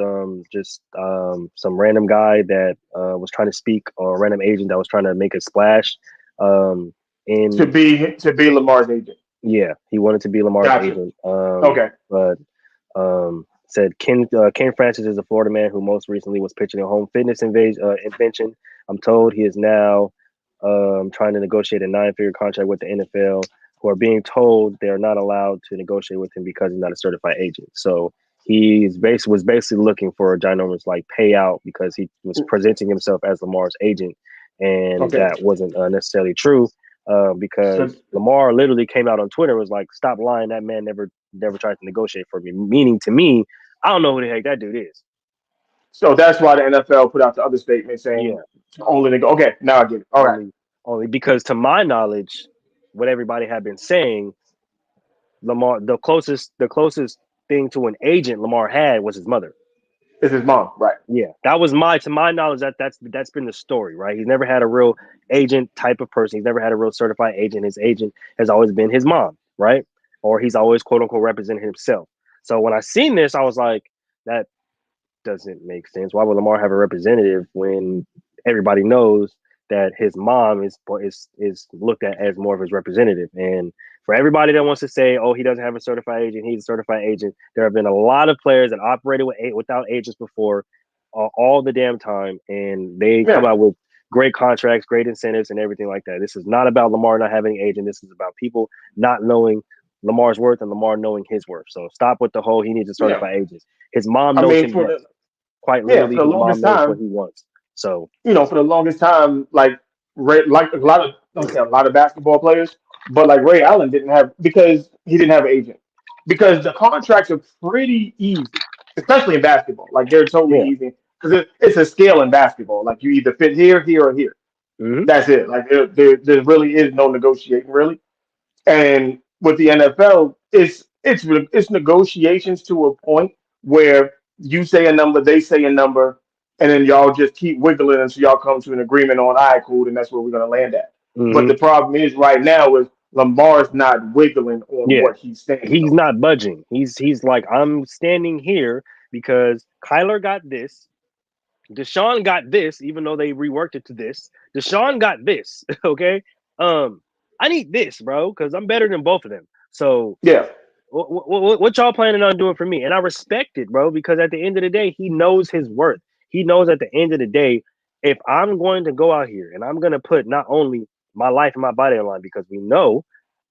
just some random guy that was trying to speak, or a random agent that was trying to make a splash. Um, To in be Lamar's agent. Yeah, he wanted to be Lamar's Gotcha. agent. Okay. But said Ken Francis is a Florida man who most recently was pitching a home fitness invention. I'm told he is now trying to negotiate a 9-figure contract with the NFL, who are being told they are not allowed to negotiate with him because he's not a certified agent. So was basically looking for a ginormous like payout because he was presenting himself as Lamar's agent, and Okay. that wasn't necessarily true. So Because Lamar literally came out on Twitter and was like, "Stop lying! That man never tried to negotiate for me." Meaning to me, I don't know who the heck that dude is. so that's why the NFL put out the other statement saying Yeah, only to go. Okay, now I get it. All right. only only because to my knowledge, what everybody had been saying, Lamar the closest thing to an agent Lamar had was his mother. It's his mom, right? Yeah, that was to my knowledge that's been the story, right? He's never had a real agent type of person. He's never had a real certified agent. His agent has always been his mom, right? Or he's always quote unquote represented himself. So when I seen this, I was like, that doesn't make sense. Why would Lamar have a representative when everybody knows that his mom is looked at as more of his representative? And for everybody that wants to say, "Oh, he doesn't have a certified agent," he's a certified agent. There have been a lot of players that operated without agents before, all the damn time, and they come Yeah. out with great contracts, great incentives, and everything like that. This is not about Lamar not having an agent. This is about people not knowing Lamar's worth and Lamar knowing his worth. So stop with the whole he needs a Yeah. certified agent. His mom I knows mean, him best. Quite literally, for the his mom longest knows what time, he wants. So for the longest time, like like a lot of don't say a lot of basketball players, but like Ray Allen didn't have because he didn't have an agent. Because the contracts are pretty easy, especially in basketball. Like they're totally yeah, easy because it's a scale in basketball. Like you either fit here, here, or here. hmm That's it. Like there really is no negotiating really. And with the NFL, it's negotiations to a point where you say a number, they say a number, and then y'all just keep wiggling until y'all come to an agreement on, all right, cool, and that's where we're gonna land at. But Hmm. the problem is right now is Lamar's not wiggling on Yeah, what he's standing he's on. not budging. He's like, I'm standing here because Kyler got this. Deshaun got this, even though they reworked it to this. Deshaun got this. Okay. Um, I need this, bro, because I'm better than both of them. So Yeah, what y'all planning on doing for me? And I respect it, bro, because at the end of the day, he knows his worth. He knows at the end of the day, if I'm going to go out here and I'm going to put not only my life and my body on the line, because we know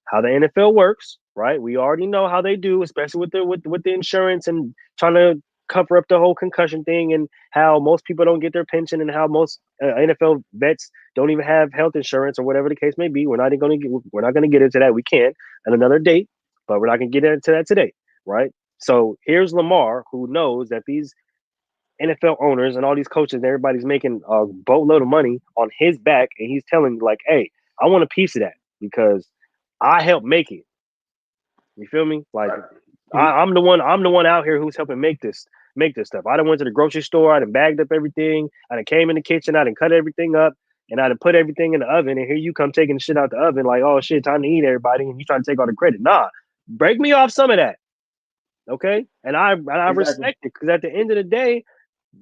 how the NFL works, right? We already know how they do, especially with the insurance and trying to cover up the whole concussion thing, and how most people don't get their pension, and how most NFL vets don't even have health insurance or whatever the case may be. We're not going to get into that. We can at another date, but we're not going to get into that today, right? So here's Lamar, who knows that these NFL owners and all these coaches and everybody's making a boatload of money on his back, and he's telling you like, "Hey, I want a piece of that because I helped make it." You feel me? Like right. Mhm. I'm the one. I'm the one out here who's helping make this stuff. I done went to the grocery store. I done bagged up everything. I done came in the kitchen. I done cut everything up, and I done put everything in the oven. And here you come taking the shit out the oven, like, oh shit, time to eat, everybody, and you trying to take all the credit. Nah, break me off some of that, okay? And I Exactly. respect it because at the end of the day,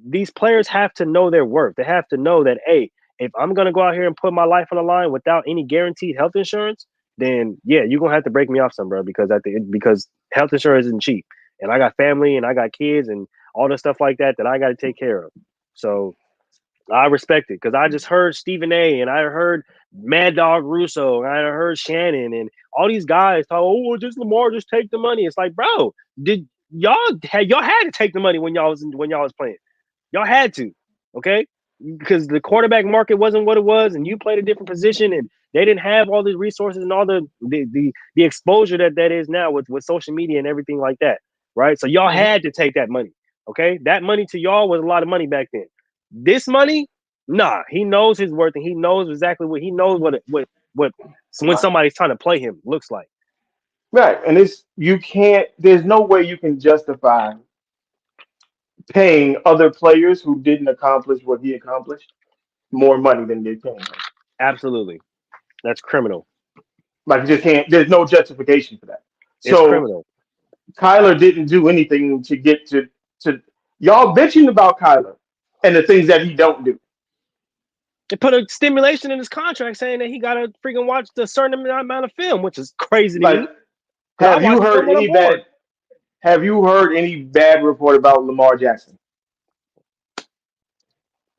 these players have to know their worth. They have to know that, hey, if I'm gonna go out here and put my life on the line without any guaranteed health insurance, then yeah, you're gonna have to break me off some, bro, because health insurance isn't cheap. And I got family and I got kids and all the stuff like that that I gotta take care of. So I respect it because I just heard Stephen A. and I heard Mad Dog Russo and I heard Shannon and all these guys talk, oh, just Lamar, just take the money. It's like, bro, did y'all had to take the money when y'all was playing? Y'all had to, okay? Because the quarterback market wasn't what it was, and you played a different position, and they didn't have all the resources and all the exposure that is now with social media and everything like that, right? So y'all Mhm. had to take that money, okay? That money to y'all was a lot of money back then. This money, nah, he knows his worth, and he knows exactly what he knows what when Right. somebody's trying to play him looks like. Right. And it's you can't. There's no way you can justify paying other players who didn't accomplish what he accomplished more money than they're paying him. Absolutely, that's criminal. Like you just can't. There's no justification for that. It's So criminal. Kyler didn't do anything to get to y'all bitching about Kyler and the things that he don't do. They put a stimulation in his contract saying that he got to freaking watch the certain amount of film, which is crazy to Like, me because I have watch you the heard film when I'm any bored. bad? Have you heard any bad report about Lamar Jackson?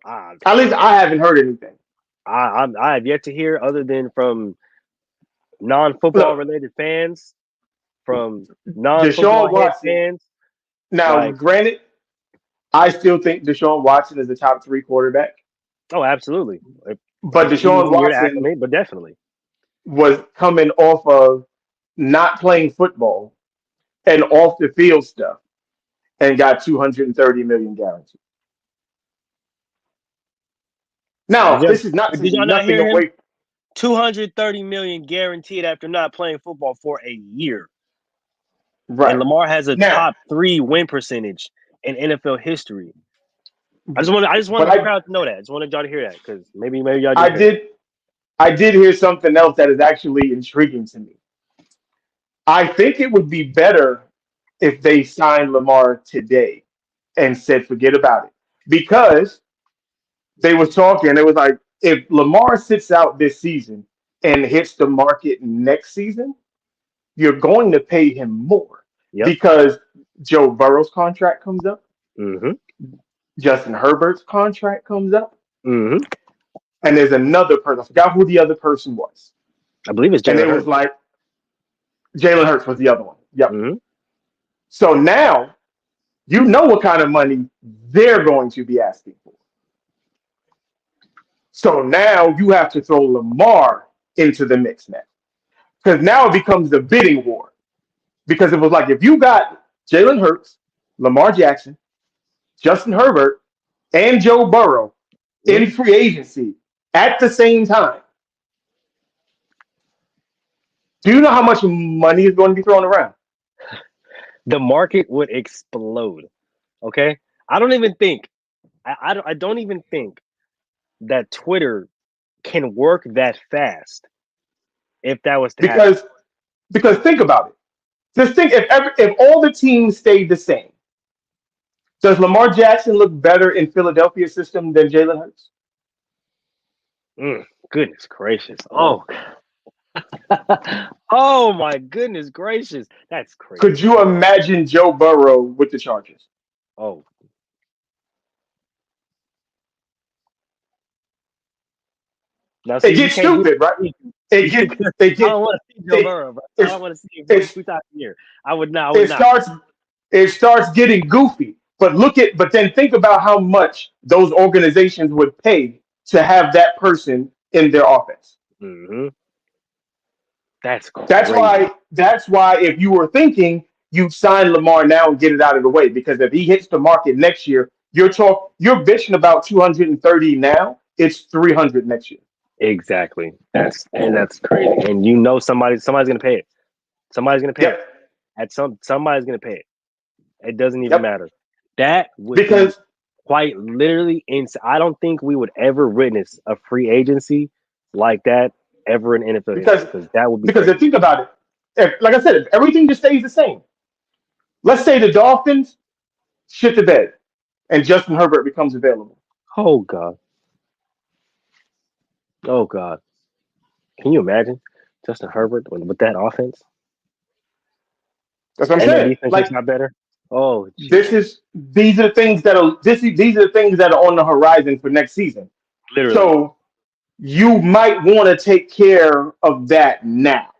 I, At least I haven't heard anything. I have yet to hear other than from non-football Look, related fans, from non-football Deshaun head Watson. fans. Now, Like, granted, I still think Deshaun Watson is the top three quarterback, oh, absolutely. but It's an Deshaun easy year to Watson acclimate, but definitely, was coming off of not playing football and off the field stuff and got 230 million guaranteed. did Now, you this is not did y'all taking not nothing hear him? away. 230 million guaranteed after not playing football for a year. And Right. Lamar has a Now, top 3 win percentage in NFL history. I just but wanted the crowd to know that. I just wanted y'all to hear that because maybe y'all I didn't hear that. did I did hear something else that is actually intriguing to me. I think it would be better if they signed Lamar today and said forget about it. Because they was talking, it was like if Lamar sits out this season and hits the market next season, you're going to pay him more Yep. because Joe Burrow's contract comes up, Mm-hmm. Justin Herbert's contract comes up, Mm-hmm. and there's another person. I forgot who the other person was. I believe it's And Jalen it was Hurts. like Jalen Hurts was the other one. Yep. Mm-hmm. So now you know what kind of money they're going to be asking for. So now you have to throw Lamar into the mix now. Because now it becomes the bidding war. Because it was like if you got Jalen Hurts, Lamar Jackson, Justin Herbert, and Joe Burrow Mm-hmm. in free agency at the same time, Do you know how much money is going to be thrown around? The market would explode. Okay, I don't even think I don't even think that Twitter can work that fast if that was to happen. Because think about it. Just think if all the teams stayed the same, does Lamar Jackson look better in Philadelphia's system than Jalen Hurts? Goodness gracious! Oh, oh my goodness gracious! That's Could crazy. you imagine Joe Burrow with the Chargers? Oh, now It see, you gets can't do stupid, right? it. It get it I get don't want to see Joe it Burrow, bro. I it's don't want to see him going it's 2 times a year. I would not. I would it not. starts it starts getting goofy. But then think about how much those organizations would pay to have that person in their offense. Hmm. That's That's crazy. why if you were thinking you'd sign Lamar now and get it out of the way, because if he hits the market next year, you're bitching about 230 now, it's 300 next year. Exactly. That's crazy. And you know somebody's gonna pay it. Somebody's gonna pay Yep. it. Somebody's gonna pay it. It doesn't even Yep. matter. That would be Because quite literally insane. I don't think we would ever witness a free agency like that ever in NFL because history because that would be because if crazy. think about it, like I said, if everything just stays the same, let's say the Dolphins shit the bed and Justin Herbert becomes available. Oh God. Oh God. Can you imagine Justin Herbert with that offense That's what I'm and that saying. defense Like, just got better? Oh this Jesus. is these are the things that are these are the things that are on the horizon for next season. Literally. So you might want to take care of that now,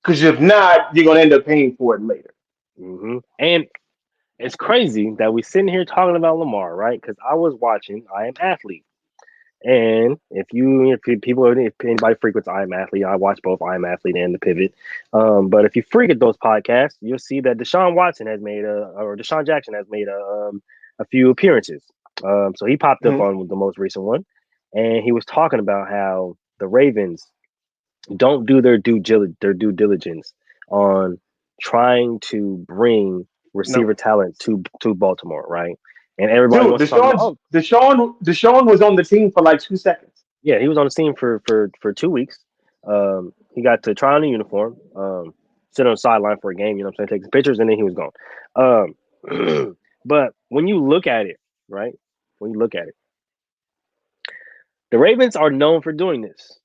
because if not, you're gonna end up paying for it later. And it's crazy that we sitting here talking about Lamar, right? Because I was watching I Am Athlete. And if anybody frequents I Am Athlete, I watch both I Am Athlete and The Pivot. But if you frequent those podcasts, you'll see that Deshaun Jackson has made a few appearances. So he popped up Mhm. on the most recent one, and he was talking about how the Ravens don't do their due diligence on trying to bring No, receiver talent to Baltimore, right? And everybody dude, wants to talk about, oh, Deshaun was on the team for like 2 seconds. yeah, he was on the scene for 2 weeks. He got to try on the uniform, sit on the sideline for a game, you know what I'm saying, take some pictures, and then he was gone. But when you look at it, right? When you look at it, the Ravens are known for doing this.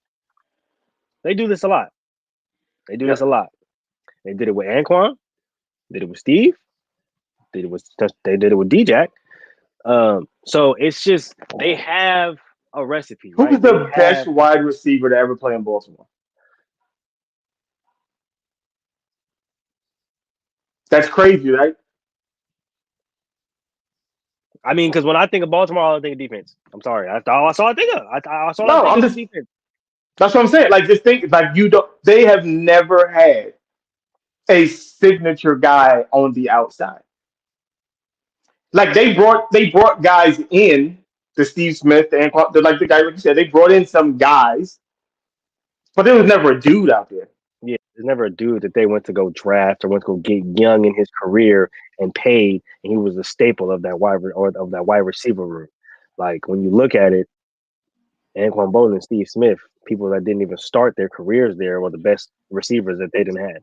They do this a lot. They do this a Yep. lot. They did it with Anquan, did it with Steve, they did it with D-Jack. So it's just they have a recipe, Who right? was They the best have. wide receiver to ever play in Baltimore? That's crazy, right? I mean, because when I think of Baltimore, all I think of defense. I'm sorry, that's all I think of. That's all I No, think I'm of is just defense. that's what I'm saying. Like, just think, like, you don't. They have never had a signature guy on the outside. Like, they brought guys in, the Steve Smith and like the guy, like you said, they brought in some guys, but there was never a dude out there. Yeah, there's never a dude that they went to go draft or went to go get young in his career and paid, and he was a staple of that wide receiver room. Like when you look at it, Anquan Bolden and Steve Smith, people that didn't even start their careers there, were the best receivers that they didn't have.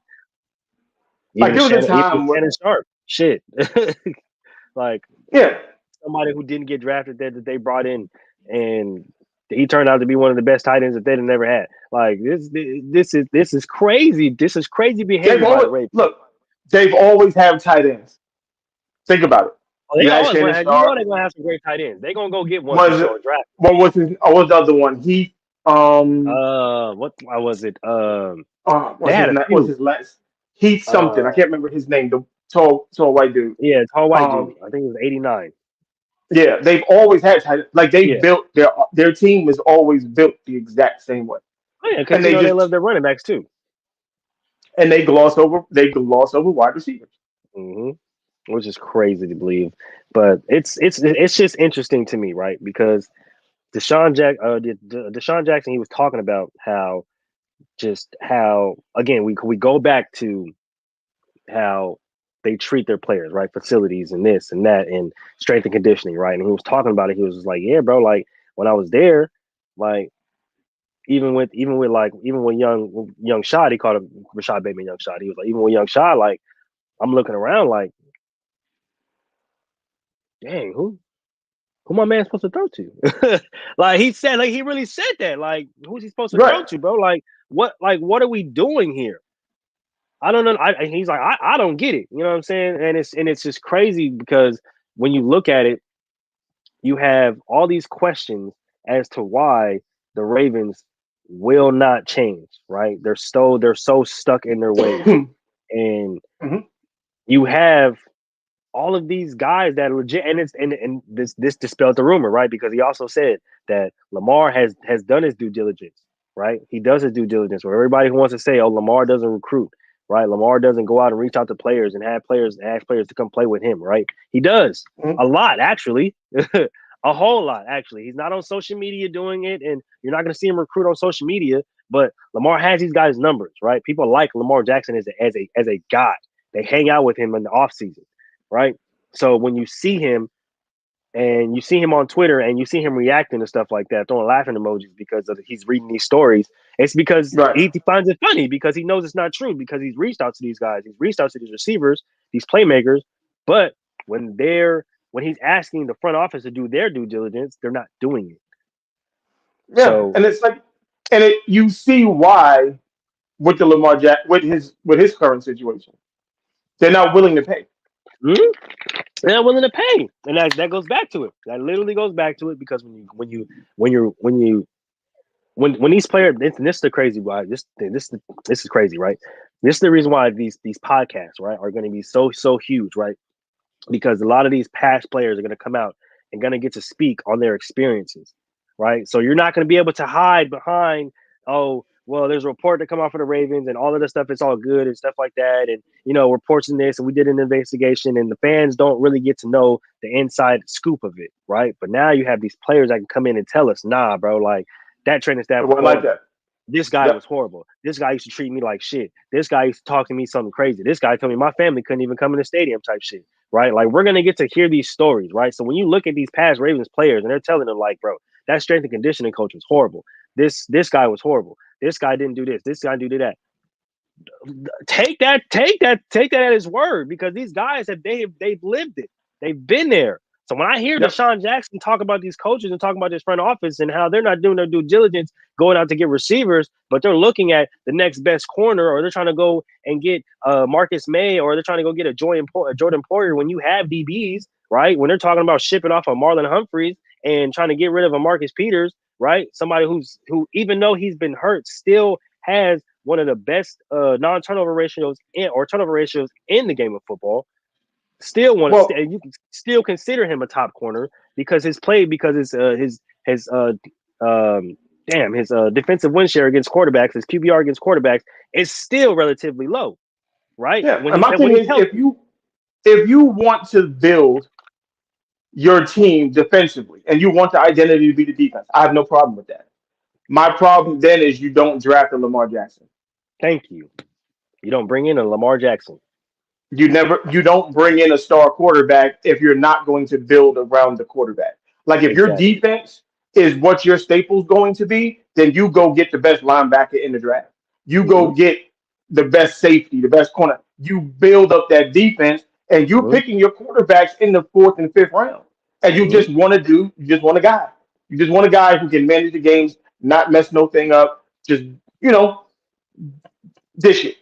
Like, there was a Even time where, Shannon Sharp, shit, like yeah, somebody who didn't get drafted that they brought in, and he turned out to be one of the best tight ends that they'd never had. Like this is crazy. This is crazy they've behavior by the always Ravens. look, they've always had tight ends. Think about it. Oh, they You had always Shannon gonna have. You know Sharp. they're gonna have some great tight ends. They're gonna go get one for Was sure. Draft. what was the other one? What was it? They What's had his a what's few. his last Heath something. I Uh, can't remember his name. The tall white dude. yeah, tall white dude. Um, I think it was 89. yeah, they've always had tight ends. Like, they Yeah. built their team is always built the exact same way, Oh yeah, and because they love their running backs too. they gloss over wide receivers. hmm Which is crazy to believe, but it's just interesting to me, right? Because Deshaun Jackson, he was talking about how just how, again, we go back to how they treat their players, right? Facilities and this and that and strength and conditioning, right? And he was talking about it. He was just like, yeah, bro, like when I was there, like even with young Shot, he called him Rashad Bateman Young Shot. He was like, even with young Shot, like I'm looking around like, dang, who my man supposed to throw to? Like he said, like he really said that. Like, who's he supposed to throw Right. to, bro? What are we doing here? I don't know. He's like, I don't get it. You know what I'm saying? And it's just crazy because when you look at it, you have all these questions as to why the Ravens will not change. Right? They're so stuck in their ways, and Mhm. you have all of these guys that are legit, and this dispelled the rumor, right? Because he also said that Lamar has done his due diligence, right? He does his due diligence. Where everybody who wants to say, "Oh, Lamar doesn't recruit," right? Lamar doesn't go out and reach out to players and have players ask players to come play with him, right? He does Mhm. a lot, actually, a whole lot, actually. He's not on social media doing it, and you're not going to see him recruit on social media. But Lamar has these guys' numbers, right? People like Lamar Jackson as a guy. They hang out with him in the offseason, right? So when you see him and you see him on Twitter and you see him reacting to stuff like that, throwing laughing emojis because he's reading these stories, it's because Right. he finds it funny because he knows it's not true because he's reached out to these guys, he's reached out to these receivers, these playmakers, but when he's asking the front office to do their due diligence, they're not doing it. Yeah. So And it's like, and you see why with the with his current situation, they're not willing to pay. hmm, they're not willing to pay, and that goes back to it. That literally goes back to it because when these players, this is the crazy why this is crazy, right? This is the reason why these podcasts, right, are going to be so huge, right? Because a lot of these past players are going to come out and going to get to speak on their experiences, right? So you're not going to be able to hide behind, oh, well, there's a report that come out for the Ravens and all of this stuff. It's all good and stuff like that, and reports in this, and we did an investigation, and the fans don't really get to know the inside scoop of it, right? But now you have these players that can come in and tell us, nah, bro, like that training It staff was wasn't like horrible. that. This guy Yep. was horrible. This guy used to treat me like shit. This guy used to talk to me something crazy. This guy told me my family couldn't even come in the stadium type shit, right? Like we're gonna get to hear these stories, right? So when you look at these past Ravens players and they're telling them like, bro, that strength and conditioning coach was horrible. This guy was horrible. This guy didn't do this. This guy didn't do that. Take that at his word because these guys they've lived it. They've been there. So when I hear Yep. Deshaun Jackson talk about these coaches and talk about this front office and how they're not doing their due diligence going out to get receivers, but they're looking at the next best corner, or they're trying to go and get Marcus May, or they're trying to go get a Jordan Poyer when you have DBs, right? When they're talking about shipping off a Marlon Humphreys and trying to get rid of a Marcus Peters, right? Somebody who even though he's been hurt, still has one of the best non-turnover ratios or turnover ratios in the game of football. Still Well, you can still consider him a top corner because his damn his defensive win share against quarterbacks, his QBR against quarterbacks is still relatively low, right? yeah. When And he's my when thing he's is, if healthy. you want to build your team defensively and you want the identity to be the defense, I have no problem with that. My problem then is you don't draft a Lamar Jackson. Thank you. You don't bring in a Lamar Jackson. You don't bring in a star quarterback if you're not going to build around the quarterback. Like if your Exactly. defense is what your staple's going to be, then you go get the best linebacker in the draft. You Mm-hmm. go get the best safety, the best corner. You build up that defense, and you're Mm-hmm. picking your quarterbacks in the fourth and fifth round. And Mm-hmm. you just want a guy. You just want a guy who can manage the games, not mess no thing up. Just you know, dish it.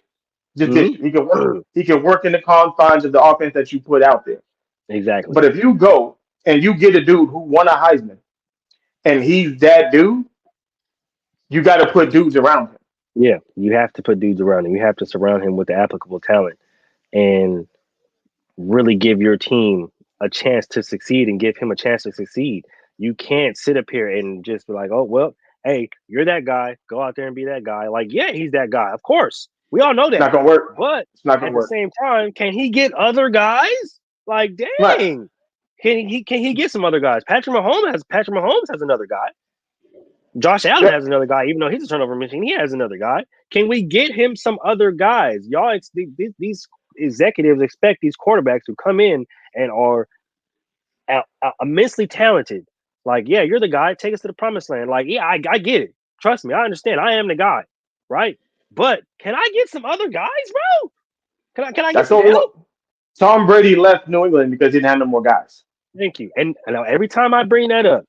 Just dish it. He can work. Mm-hmm. He can work in the confines of the offense that you put out there. Exactly. But if you go and you get a dude who won a Heisman and he's that dude, you got to put dudes around him. Yeah, you have to put dudes around him. You have to surround him with the applicable talent and really give your team a chance to succeed and give him a chance to succeed. You can't sit up here and just be like, oh, well, hey, you're that guy. Go out there and be that guy. Like, yeah, he's that guy. Of course. We all know It's that. not gonna work. But It's not gonna at the work. same time, can he get other guys? Like, Right. dang. Can he get some other guys? Patrick Mahomes has another guy. Josh Allen Yeah, has another guy, even though he's a turnover machine. He has another guy. Can we get him some other guys? Y'all, these executives expect these quarterbacks who come in and are immensely talented. Like, yeah, you're the guy. Take us to the promised land. Like, yeah, I get it. Trust me, I understand. I am the guy, right? But can I get some other guys, bro? Can I get that's some all. help? Tom Brady left New England because he didn't have no more guys. Thank you. And now every time I bring that up,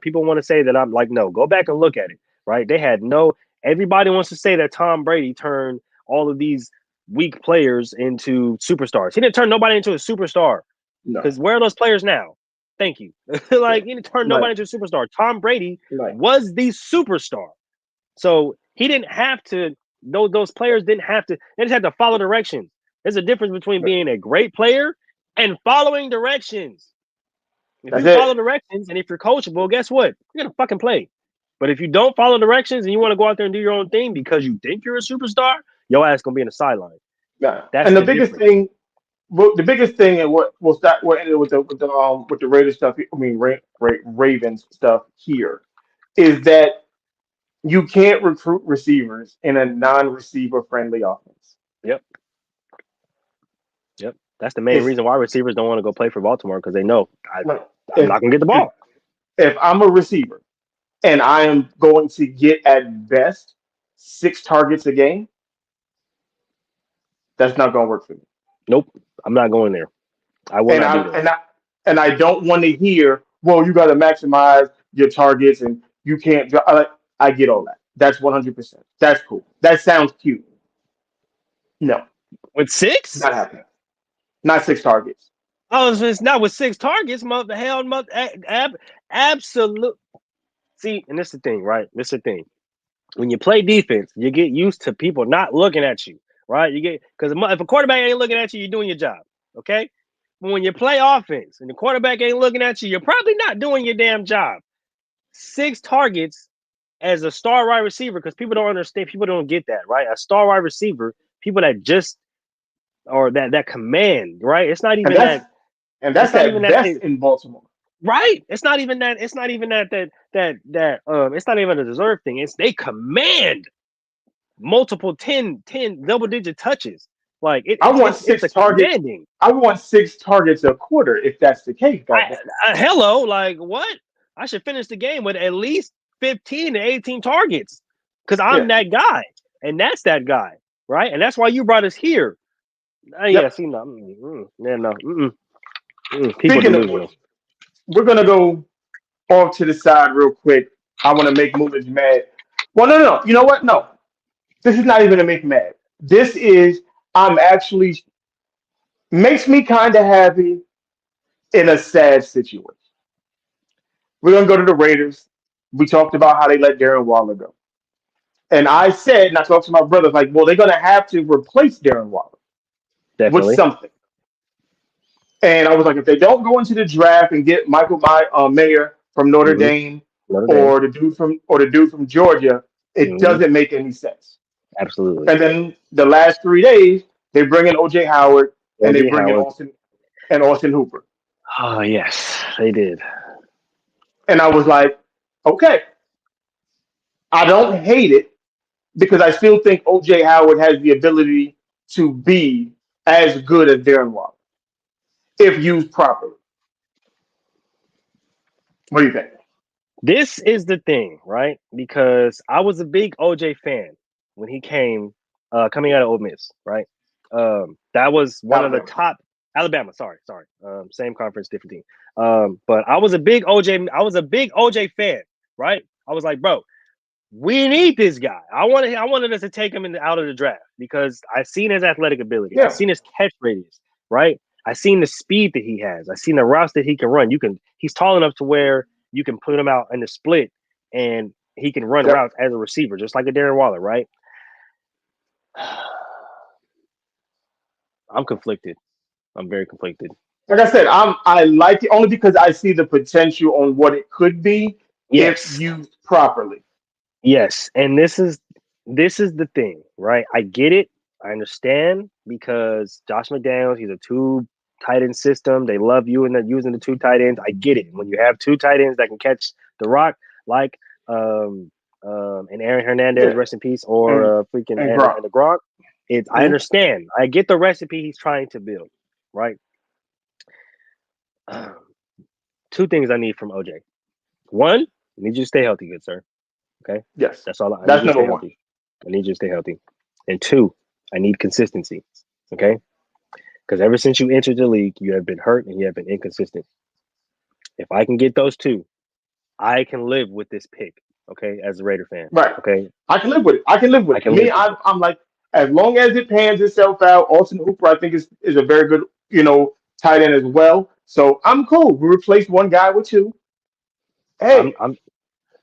people want to say that I'm like, no, go back and look at it. Right? They had no. Everybody wants to say that Tom Brady turned all of these weak players into superstars. He didn't turn nobody into a superstar. No, Because where are those players now? Thank you. yeah, Like he didn't turn like, nobody into a superstar. Tom Brady like was the superstar. So he didn't have to. Those players didn't have to. They just had to follow directions. There's a difference between being a great player and following directions. If that's you follow it. directions and if you're coachable, guess what? You're gonna fucking play. But if you don't follow directions and you want to go out there and do your own thing because you think you're a superstar, your ass gonna be in the sideline. Yeah. That's And the the biggest difference. thing, well, the biggest thing, and what we'll start, we'll end it with the Raiders stuff. I mean, Ravens stuff here is that you can't recruit receivers in a non-receiver friendly offense. Yep. Yep. That's the main It's reason why receivers don't want to go play for Baltimore because they know like I'm if not gonna get the if ball. if I'm a receiver and I am going to get at best 6 targets a game, that's not going to work for me. Nope. I'm not going there. I will And not I be there. and I and I don't want to hear, well, you got to maximize your targets and you can't. I get all that. That's 100%. That's cool. That sounds cute. No, With six? not happening. Not 6 targets. Oh, it's not with six targets, absolute. See, and this is the thing, right? This is the thing. When you play defense, you get used to people not looking at you, right? You get because if a quarterback ain't looking at you, you're doing your job, okay? But when you play offense and the quarterback ain't looking at you, you're probably not doing your damn job. 6 targets as a star wide receiver, because people don't understand, people don't get that, right? A star wide receiver, people that just or that command, right? It's not And even that's that. and It's that's not even at that best they in Baltimore. right. It's not even that. It's not even that. It's not even a deserved thing. It's they command multiple 10 double digit touches. Like I want it's six a targets. commanding. I want 6 targets a quarter if that's the case. Goddamn. Hello, like what? I should finish the game with at least 15 to 18 targets because I'm Yeah. that guy, and that's that guy, right? And that's why you brought us here. Yeah, Yep. see, no, yeah, no, people Speaking of delusional. which, we're gonna go off to the side real quick. I want to make Moolage mad. Well, no, no, no. You know what? No, this is not even to make mad. This is I'm actually makes me kind of happy in a sad situation. We're gonna go to the Raiders. We talked about how they let Darren Waller go, and I said, and I talked to my brothers, like, well, they're gonna have to replace Darren Waller with Definitely. something. And I was like, if they don't go into the draft and get Mayer from Notre Mm-hmm. Dame Notre Dame. or the dude from Georgia, it Mm-hmm. doesn't make any sense. Absolutely. And then the last 3 days, they bring in OJ Howard and they OJ bring in Howard. Austin Hooper. Oh yes, they did. And I was like, okay, I don't hate it because I still think OJ Howard has the ability to be as good as Darren Waller if used properly. What do you think? This is the thing, right? Because I was a big OJ fan when he came, coming out of Ole Miss, right? That was one of the Alabama. top Alabama. Sorry. Same conference, different team. But I was a big OJ. I was a big OJ fan, right? I was like, bro, we need this guy. I wanted us to take him out of the draft because I seen his athletic ability. I Yeah. seen his catch radius, right? I seen the speed that he has. I seen the routes that he can run. He's tall enough to where you can put him out in the split and he can run Yep. routes as a receiver, just like a Darren Waller, right? I'm conflicted. I'm very conflicted. Like I said, I like it only because I see the potential on what it could be if Yes. used properly. Yes, and this is the thing, right? I get it. I understand because Josh McDaniels, he's a two tight end system. They love you and they're using the two tight ends. I get it. When you have two tight ends that can catch the rock, like and Aaron Hernandez, Yeah, rest in peace, or and freaking and and Gronk. the Gronk. I Mhm. understand. I get the recipe he's trying to build, right? Two things I need from OJ. One, I need you to stay healthy, good sir. Okay, Yes, that's all. I need that's you to number stay one. healthy. I need you to stay healthy. And two, I need consistency. Okay, because ever since you entered the league, you have been hurt and you have been inconsistent. If I can get those two, I can live with this pick. Okay, as a Raider fan. Right. Okay, I can live with it. I can live with I it. can Me, live with I'm, it. I'm like, as long as it pans itself out, Austin Hooper, I think is a very good, tight end as well. So I'm cool. We replaced one guy with two. I'm Hey, I'm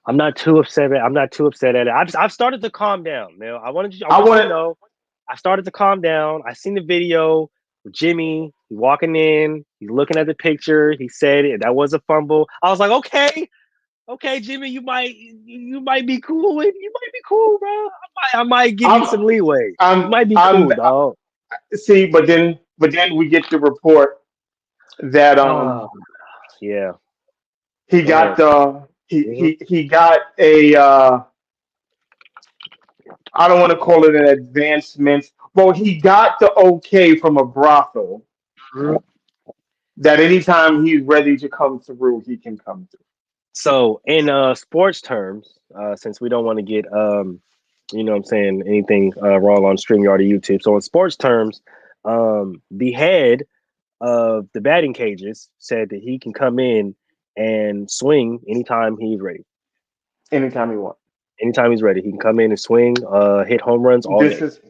I'm not too upset. I'm not too upset at it. I've started to calm down, man. I I want you want to to. know. I started to calm down. I seen the video with Jimmy. He walking in. He's looking at the picture. He said it. That was a fumble. I was like, okay, Jimmy, you might be cool. You might be cool, bro. I might give you I'm, some leeway. You I'm, might be I'm. cool, dog. See, but then we get the report that Oh, yeah. he Go got ahead. the he Hmm. he he got a I don't want to call it an advancement. Well, he got the okay from a brothel that anytime he's ready to come through, he can come through. So, in sports terms, since we don't want to get you know what I'm saying, anything wrong on StreamYard or YouTube. So in sports terms, the head of the batting cages said that he can come in and swing anytime he's ready. Anytime he wants. Anytime he's ready, he can come in and swing, hit home runs all This day. is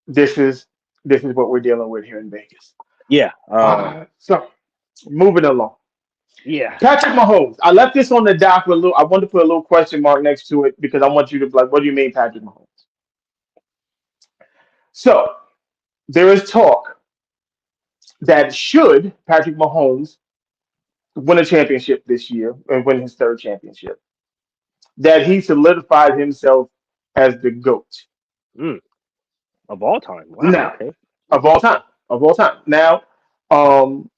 this is this is what we're dealing with here in Vegas. Yeah. So moving along. Yeah. Patrick Mahomes. I left this on the dock with a little. I wanted to put a little question mark next to it because I want you to be like, what do you mean, Patrick Mahomes? So there is talk that should Patrick Mahomes win a championship this year and win his third championship, that he solidified himself as the GOAT. Mm, of all time. Wow. Now, Okay. of all time, of all time. Now, um,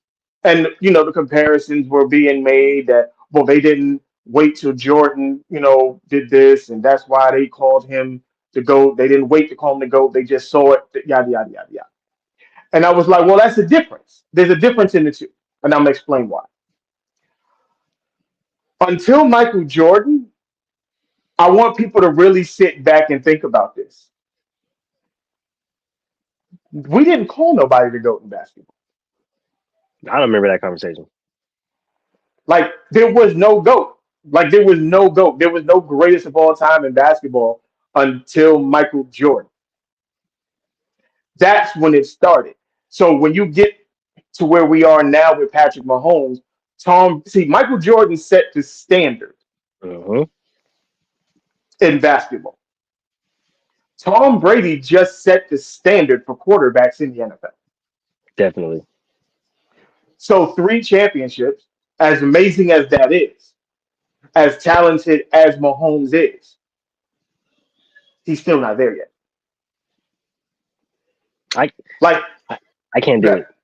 and the comparisons were being made that well they didn't wait till Jordan did this and that's why they called him the GOAT. They didn't wait to call him the GOAT. They just saw it. Yada yada yada yada. And I was like, well, that's the difference. There's a difference in the two, and I'm gonna explain why. Until Michael Jordan, I want people to really sit back and think about this. We didn't call nobody the GOAT in basketball. I don't remember that conversation. Like there was no GOAT. Like there was no GOAT. There was no greatest of all time in basketball until Michael Jordan. That's when it started. So when you get to where we are now with Patrick Mahomes, Michael Jordan set the standard Hmm. in basketball. Tom Brady just set the standard for quarterbacks in the NFL. Definitely. So three championships, as amazing as that is, as talented as Mahomes is, he's still not there yet. I, Like I can't do it. that.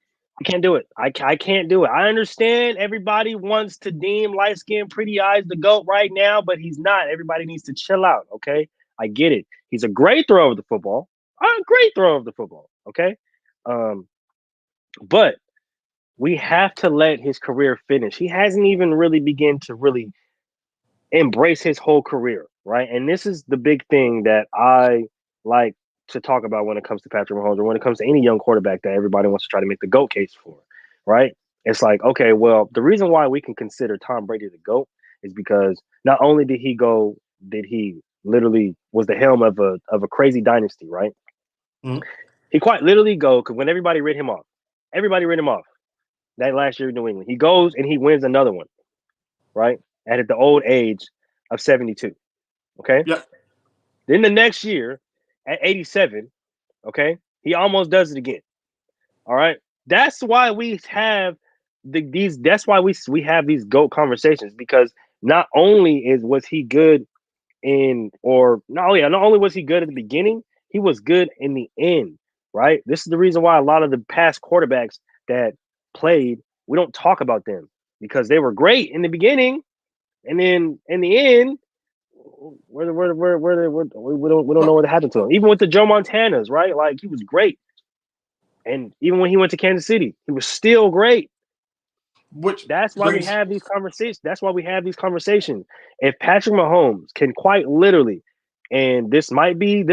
I can't do it. I can't do it. I understand everybody wants to deem light skinned pretty eyes the GOAT right now, but he's not. Everybody needs to chill out. Okay. I get it. He's a great thrower of the football. A great thrower of the football. Okay. Um, but we have to let his career finish. He hasn't even really begun to really embrace his whole career, right? And this is the big thing that I like to talk about when it comes to Patrick Mahomes or when it comes to any young quarterback that everybody wants to try to make the GOAT case for, right? It's like, okay, well, the reason why we can consider Tom Brady the GOAT is because not only did he literally was the helm of a crazy dynasty, right? Mhm. He quite literally go because when everybody writ him off that last year in New England. He goes and he wins another one, right? At the old age of 72. Okay. Yep. Then the next year at 87, okay, he almost does it again. All right. That's why we have these. That's why we have these GOAT conversations because not only was he good not only was he good at the beginning, he was good in the end. Right. This is the reason why a lot of the past quarterbacks that played, we don't talk about them because they were great in the beginning, and then in the end, we don't know Look, what happened to him. Even with the Joe Montanas, right? Like he was great, and even when he went to Kansas City, he was still great. which That's why we brings have these conversations. That's why we have these conversations. If Patrick Mahomes can quite literally, and this might be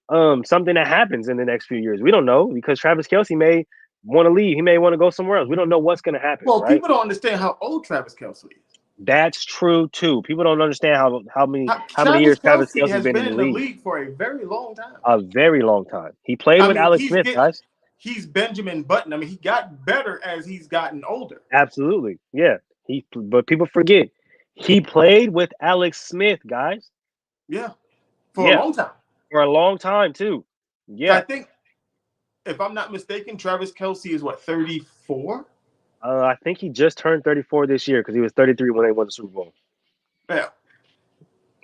something that happens in the next few years. We don't know because Travis Kelsey may want to leave. He may want to go somewhere else. We don't know what's going to happen, well, right? people don't understand how old Travis Kelsey is. That's true too. People don't understand how many Travis years Travis Kelsey Kelsey's has been been in the in the league. league for a very long time. A very long time. He played I with mean, Alex Smith, guys. he's Benjamin Button. I mean, he got better as he's gotten older. Absolutely. Yeah. But people forget he played with Alex Smith, guys. Yeah, for a Yeah. long time. For a long time too. So I Yeah. think, if I'm not mistaken, Travis Kelsey is what, 34? I think he just turned 34 this year because he was 33 when they won the Super Bowl. Yeah.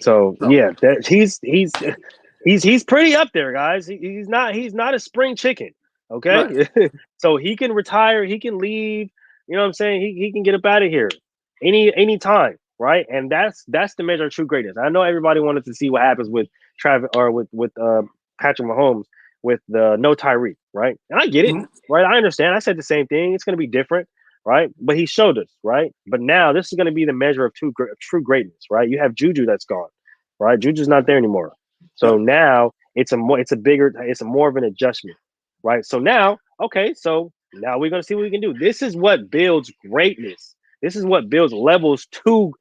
So So yeah, he's pretty up there, guys. He's not a spring chicken. right. Okay. So he can retire, he can leave, you know what I'm saying? He can get up out of here any time, right? And that's the measure of true greatness. I know everybody wanted to see what happens with Travis or with Patrick Mahomes with the no Tyreek, right? And I get it, Mhm. right? I understand. I said the same thing. It's going to be different, right? But he showed us, right? But now this is going to be the measure of true greatness, right? You have Juju that's gone, right? Juju's not there anymore. So Yep. now it's a more of an adjustment, right? So now, okay, so now we're gonna see what we can do. This is what builds greatness. This is what builds levels to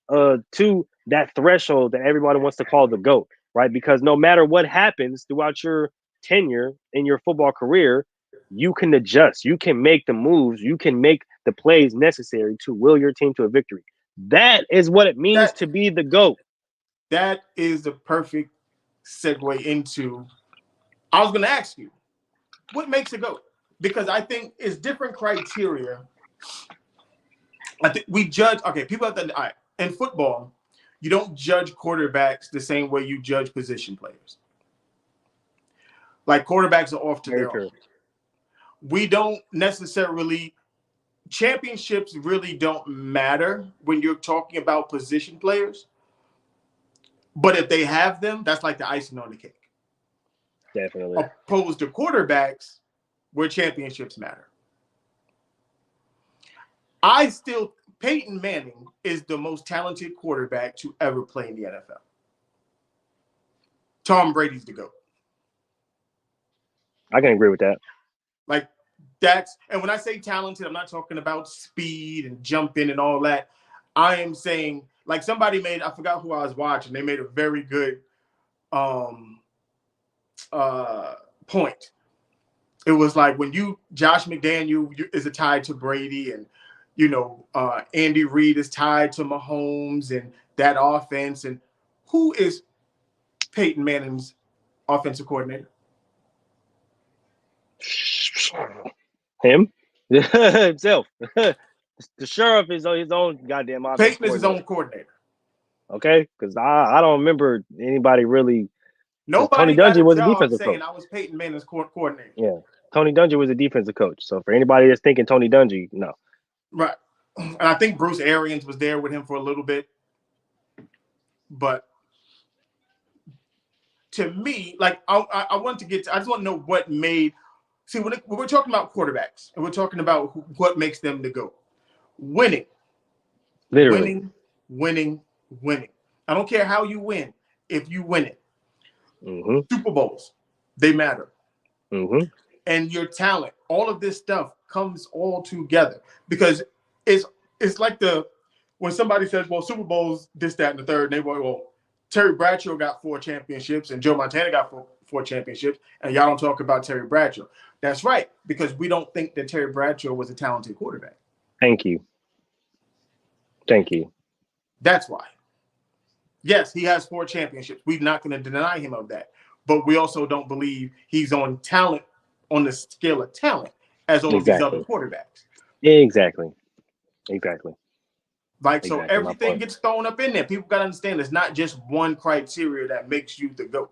that threshold that everybody wants to call the GOAT, right? Because no matter what happens throughout your tenure in your football career, you can adjust, you can make the moves, you can make the plays necessary to will your team to a victory. That is what it means That to be the GOAT. that is the perfect segue into. I was going to ask you, what makes a GOAT? Because I think it's different criteria. I think we judge. Okay, people have to. All right, in football, you don't judge quarterbacks the same way you judge position players. Like quarterbacks are off to Very their own. true. We don't necessarily championships really don't matter when you're talking about position players. But if they have them, that's like the icing on the cake. Definitely. Opposed to quarterbacks, where championships matter. I still Peyton Manning is the most talented quarterback to ever play in the NFL. Tom Brady's the GOAT. I can agree with that. Like and when I say talented, I'm not talking about speed and jumping and all that. I am saying, like, somebody made, I forgot who I was watching, they made a very good point. It was like when Josh McDaniel is tied to Brady, and Andy Reid is tied to Mahomes and that offense. And who is Peyton Manning's offensive coordinator? Him himself. The sheriff is his own goddamn offense Peyton is his coordinator. own coordinator. Okay, because I don't remember anybody really. Because Tony Nobody got Dungy a was a job defensive saying coach. I was Peyton Manning's coordinator. Yeah, Tony Dungy was a defensive coach. So for anybody that's thinking Tony Dungy, no. Right. And I think Bruce Arians was there with him for a little bit. But to me, like, I want to get to, I just want to know what made. See, when we're talking about quarterbacks and we're talking about what makes them the GOAT, winning, Literally. winning, winning, winning. I don't care how you win. If you win it, Super Bowls, they matter. And your talent, all of this stuff comes all together because it's like when somebody says, well, Super Bowls, this, that, and the third, and they go, well, Terry Bradshaw got 4 championships and Joe Montana got four championships, and y'all don't talk about Terry Bradshaw. That's right, because we don't think that Terry Bradshaw was a talented quarterback. Thank you. That's why. Yes, he has 4 championships. We're not going to deny him of that. But we also don't believe he's on the scale of talent as all of these other quarterbacks. Exactly. Like, so Exactly my everything point. gets thrown up in there. People got to understand it's not just one criteria that makes you the GOAT.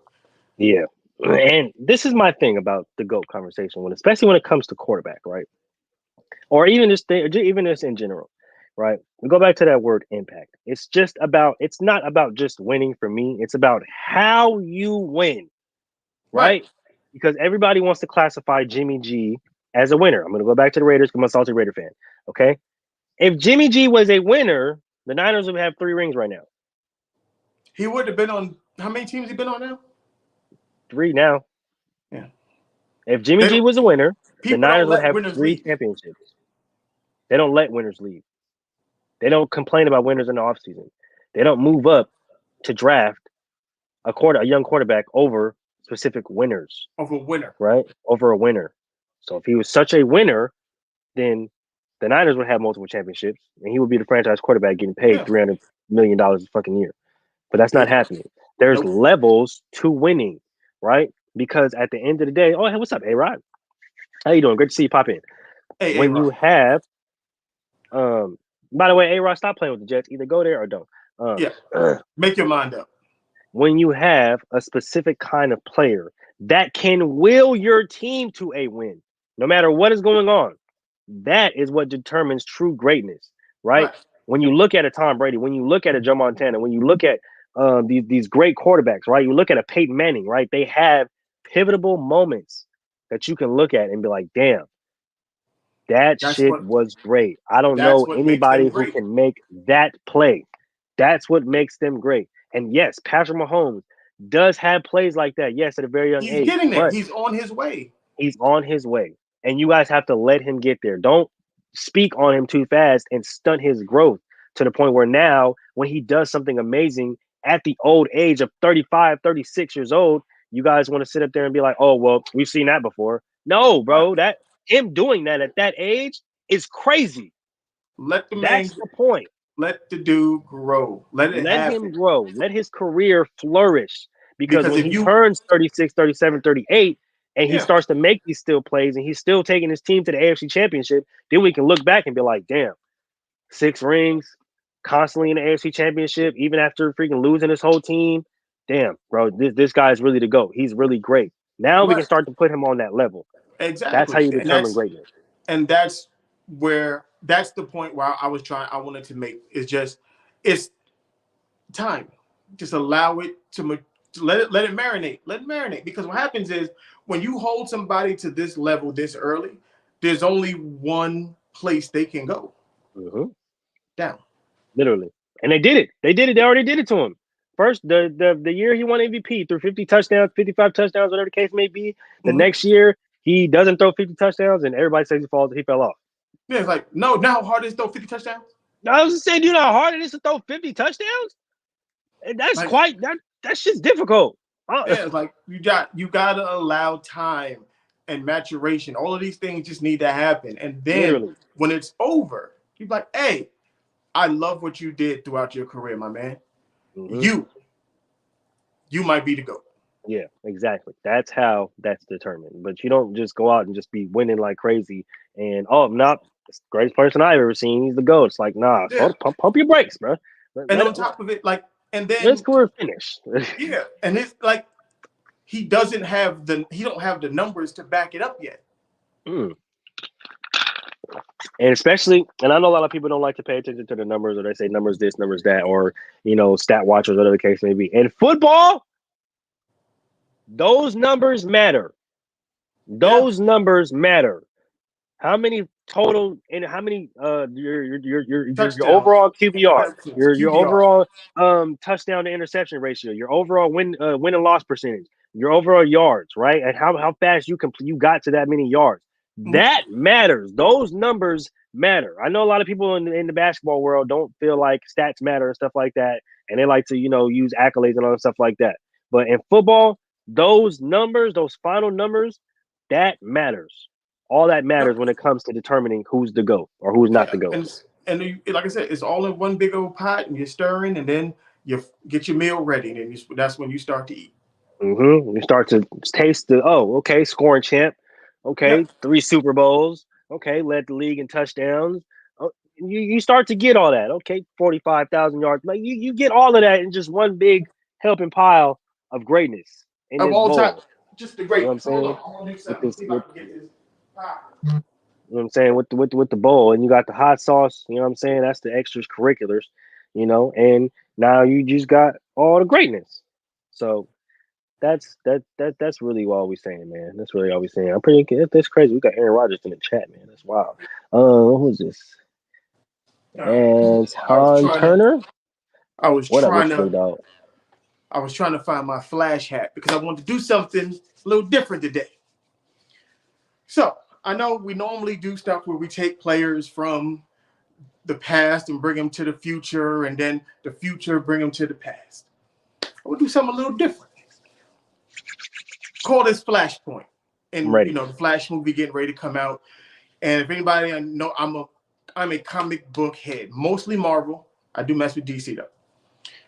Yeah. And this is my thing about the GOAT conversation, especially when it comes to quarterback, right? Or even this thing, even this in general, right? We go back to that word impact. It's not about just winning for me. It's about how you win, Right. right? Because everybody wants to classify Jimmy G as a winner. I'm going to go back to the Raiders because I'm a salty Raider fan. Okay. If Jimmy G was a winner, the Niners would have 3 rings right now. He would have been on how many teams he been on now? 3 now. Yeah. If Jimmy G was a winner, the People don't Niners would let have winners 3 leave. championships. They don't let winners leave. They don't complain about winners in the offseason. They don't move up to draft a young quarterback over specific winners, Of a winner. right? Over a winner. So if he was such a winner, then the Niners would have multiple championships, and he would be the franchise quarterback getting paid Yeah. $300 million a fucking year. But that's not Yeah. happening. There's Nope. levels to winning, right? Because at the end of the day, oh, hey, what's up, A-Rod? How you doing? Great to see you pop in. Hey, When you A-Rod. have, by the way, A-Rod, stop playing with the Jets. Either go there or don't. Yeah. Make your mind up. When you have a specific kind of player that can will your team to a win, no matter what is going on, that is what determines true greatness, right? Right. When you look at a Tom Brady, when you look at a Joe Montana, when you look at these great quarterbacks, right? You look at a Peyton Manning, right? They have pivotal moments that you can look at and be like, damn, that That's shit what was great. I don't that's know what makes them anybody who great. can make that play. That's what makes them great. And yes, Patrick Mahomes does have plays like that, yes, at a very young He's age, getting there. but He's on his way. he's on his way. And you guys have to let him get there. Don't speak on him too fast and stunt his growth to the point where now, when he does something amazing at the old age of 35, 36 years old, you guys want to sit up there and be like, oh, well, we've seen that before. No, Right. bro, that him doing that at that age is crazy. Let the man That's the point. let the dude grow. Let it Let him happen. grow. Let his career flourish. Because Because when if he you turns 36, 37, 38, and he yeah, starts to make these still plays and he's still taking his team to the AFC Championship, then we can look back and be like, damn, 6 rings, constantly in the AFC Championship, even after freaking losing his whole team. Damn, bro, this guy is really the GOAT. He's really great. Now we can right. start to put him on that level. That's how Exactly. you determine greatness. And that's the point where I wanted to make is just it's time. Just allow it to let it marinate. Let it marinate. Because what happens is when you hold somebody to this level this early, there's only one place they can go. Mhm. Down. Literally. And they did it. They did it. They already did it to him. First, the year he won MVP threw 50 touchdowns, 55 touchdowns, whatever the case may be. The Mm-hmm. next year, he doesn't throw 50 touchdowns, and everybody says he fell off. Yeah, it's like, no, now hard is throw 50 touchdowns. I was just saying, you know how hard it is to throw 50 touchdowns? And that's Like, quite that's just difficult. yeah, it's like you gotta allow time and maturation. All of these things just need to happen. And then Literally. when it's over, you're like, hey, I love what you did throughout your career, my man. Hmm. You might be the GOAT. Yeah, exactly. That's how that's determined. But you don't just go out and just be winning like crazy and oh, not the greatest person I've ever seen. He's the GOAT. It's like, nah, Yeah. pump your brakes, bro. And on top of it, like, and Let his then career finish. yeah, and it's like he don't have the numbers to back it up yet. Mm. And especially, and I know a lot of people don't like to pay attention to the numbers, or they say numbers this, numbers that, or stat watchers, whatever the case may be. In football, those numbers matter. Yeah. Those numbers matter. How many total and how many your Touchdowns, overall QBR, interceptions, your QBR. overall touchdown to interception ratio, your overall win and loss percentage, your overall yards, right? And how fast you got to that many yards. Mhm. That matters. Those numbers matter. I know a lot of people in the basketball world don't feel like stats matter and stuff like that, and they like to use accolades and all that stuff like that. But in football, those numbers, those final numbers, that matters. All that matters when it comes to determining who's the GOAT or who's not Yeah, the GOAT. and like I said, it's all in one big old pot, and you're stirring, and then you get your meal ready, and then that's when you start to eat. You start to taste okay, scoring champ. Okay, Yep. 3 Super Bowls. Okay, led the league in touchdowns. Oh, you start to get all that. Okay, 45,000 yards. Like you get all of that in just one big helping pile of greatness in Of this all time, bowl. just the You know what great. I'm Hold saying? on, hold on, With let me this, see if I with can get this pie. You know what I'm saying? With the bowl, and you got the hot sauce. You know what I'm saying? That's the extracurriculars. And now you just got all the greatness. So that's really all we saying, man. That's really all we saying. I'm pretty. That's crazy. We got Aaron Rodgers in the chat, man. That's wild. Who's this? And I was Han trying to. Turner. I was What up trying with you, to. dog? I was trying to find my flash hat because I wanted to do something a little different today. So I know we normally do stuff where we take players from the past and bring them to the future, and then the future bring them to the past. I will do something a little different. Call this Flashpoint, I'm and ready. the Flash movie getting ready to come out. And if anybody know, I'm a comic book head, mostly Marvel. I do mess with DC though.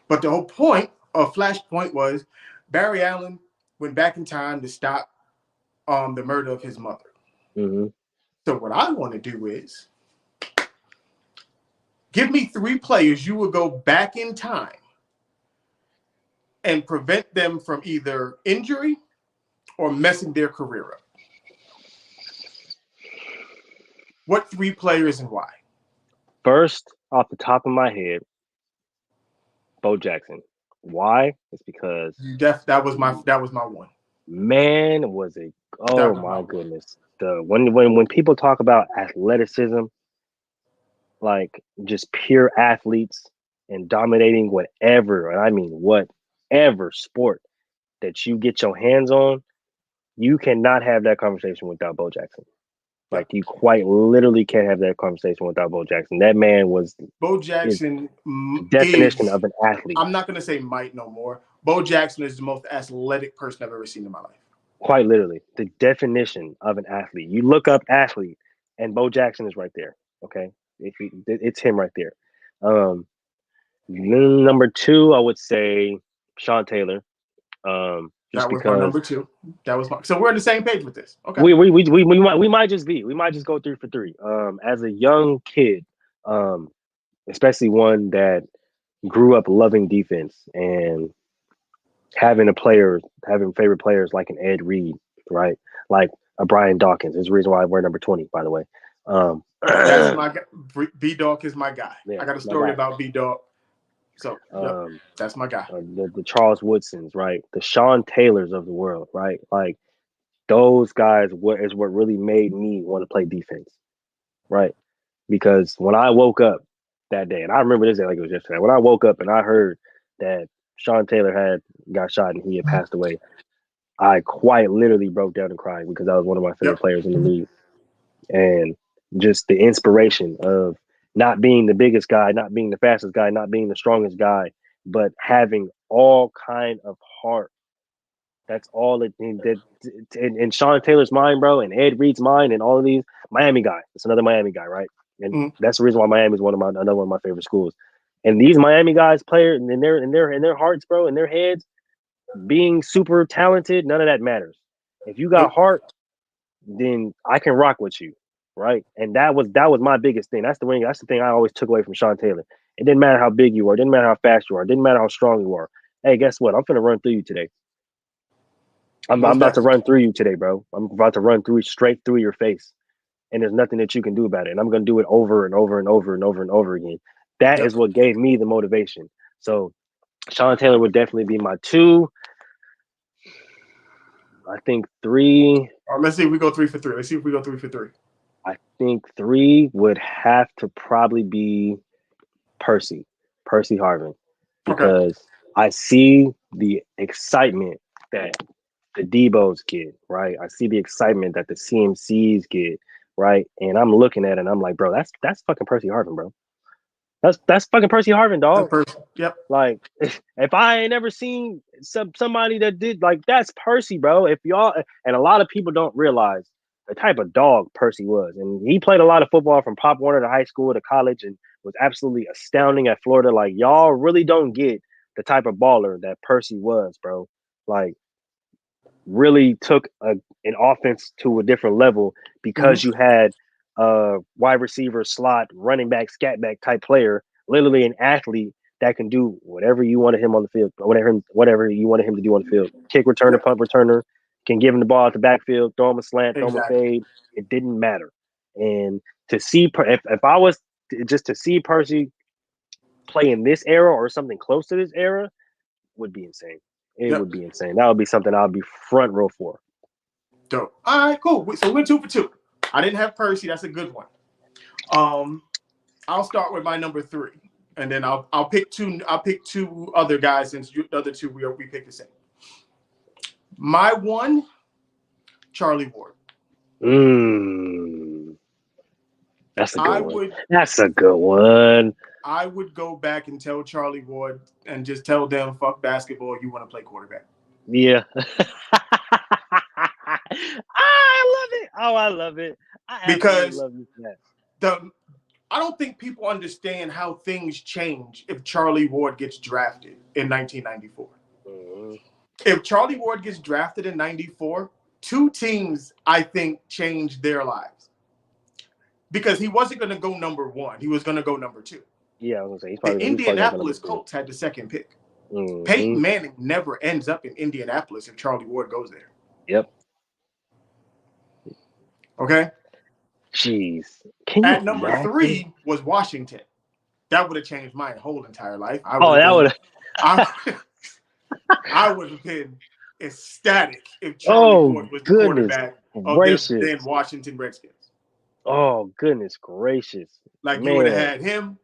But the whole point of Flashpoint was Barry Allen went back in time to stop the murder of his mother. Mm-hmm. So what I want to do is give me 3 players you would go back in time and prevent them from either injury or messing their career up. What 3 players and why? First, off the top of my head, Bo Jackson. Why? It's because That was my one. man was a That oh was my my one. goodness. When people talk about athleticism, like just pure athletes and dominating whatever, and I mean whatever sport that you get your hands on, you cannot have that conversation without Bo Jackson. Yeah. Like you quite literally can't have that conversation without Bo Jackson. That man was Bo is Jackson the definition is, of an athlete. I'm not going to say might no more. Bo Jackson is the most athletic person I've ever seen in my life. Quite literally, the definition of an athlete. You look up athlete, and Bo Jackson is right there. Okay, it's him right there. Number 2, I would say Sean Taylor. Just That was my because number 2. That was my. So we're on the same page with this. Okay. we might just be. We might just go 3 for 3. As a young kid, um, especially one that grew up loving defense and having favorite players like an Ed Reed, right? Like a Brian Dawkins. Is the reason why I wear number 20, by the way. That's Yeah, my B Dog is my guy. I got a my story guy. about B Dog. So yep, Um, that's my guy. the Charles Woodsons, right? The Sean Taylors of the world, right? Like those guys is what really made me want to play defense, right? Because when I woke up that day, and I remember this day like it was yesterday, when I woke up and I heard that Sean Taylor had got shot and he had passed away, I quite literally broke down and cried because that was one of my favorite Yep. players in the league. And just the inspiration of not being the biggest guy, not being the fastest guy, not being the strongest guy, but having all kind of heart. That's all it that in Sean Taylor's mind, bro, and Ed Reed's mind, and all of these Miami guy. It's another Miami guy, right? And Mm. that's the reason why Miami is another one of my favorite schools. And these Miami guys, players, in their hearts, bro, in their heads, being super talented, none of that matters. If you got Nope. heart, then I can rock with you, right? And that was my biggest thing. That's the thing I always took away from Sean Taylor. It didn't matter how big you are, it didn't matter how fast you are, it didn't matter how strong you are. Hey, guess what? I'm gonna run through you today. I'm Most about to definitely. run through you today, bro. I'm about to run straight through your face, and there's nothing that you can do about it. And I'm gonna do it over and over and over and over and over again. That Yep. is what gave me the motivation. So Sean Taylor would definitely be my 2. I think 3. All right, let's see if we go 3 for 3. Let's see if we go 3 for 3. I think 3 would have to probably be Percy Harvin, Okay. because I see the excitement that the Debos get, right? I see the excitement that the CMCs get, right? And I'm looking at it and I'm like, bro, that's fucking Percy Harvin, bro. That's fucking Percy Harvin, That dog. person. Yep. Like, if I ain't never seen somebody that did, like, that's Percy, bro. If y'all, and a lot of people don't realize the type of dog Percy was, and he played a lot of football from Pop Warner to high school to college, and was absolutely astounding at Florida. Like, y'all really don't get the type of baller that Percy was, bro. Like, really took an offense to a different level because Mm-hmm. you had a wide receiver, slot, running back, scat back type player, literally an athlete that can do whatever you wanted him on the field, whatever you wanted him to do on the field. Kick returner, Yep. punt returner, can give him the ball at the backfield, throw him a slant, throw him a Exactly. fade. It didn't matter. And to see if I was just to see Percy play in this era or something close to this era would be insane. It Yep. would be insane. That would be something I would be front row for. Dope. All right, cool. So we're 2 for 2. I didn't have Percy. That's a good one. I'll start with my number 3, and then I'll pick two. I'll pick two other guys since the other two we picked the same. My one, Charlie Ward. That's a good I one. would That's a good one. I would go back and tell Charlie Ward and just tell them, fuck basketball. You want to play quarterback? Yeah. I love it. Oh, I love it. I absolutely Because love you for that. I don't think people understand how things change if Charlie Ward gets drafted in 1994. Mm-hmm. If Charlie Ward gets drafted in 94, 2 teams, I think, changed their lives. Because he wasn't going to go number 1. He was going to go number 2. Yeah, I was going to say, The Indianapolis Colts had the 2nd pick. Mm-hmm. Peyton Manning never ends up in Indianapolis if Charlie Ward goes there. Yep. Okay? Jeez. At number 3 was Washington. That would have changed my whole entire life. I would have been ecstatic if Charlie Ward was the quarterback of the then Washington Redskins. Oh, goodness gracious. Like, you would have had him.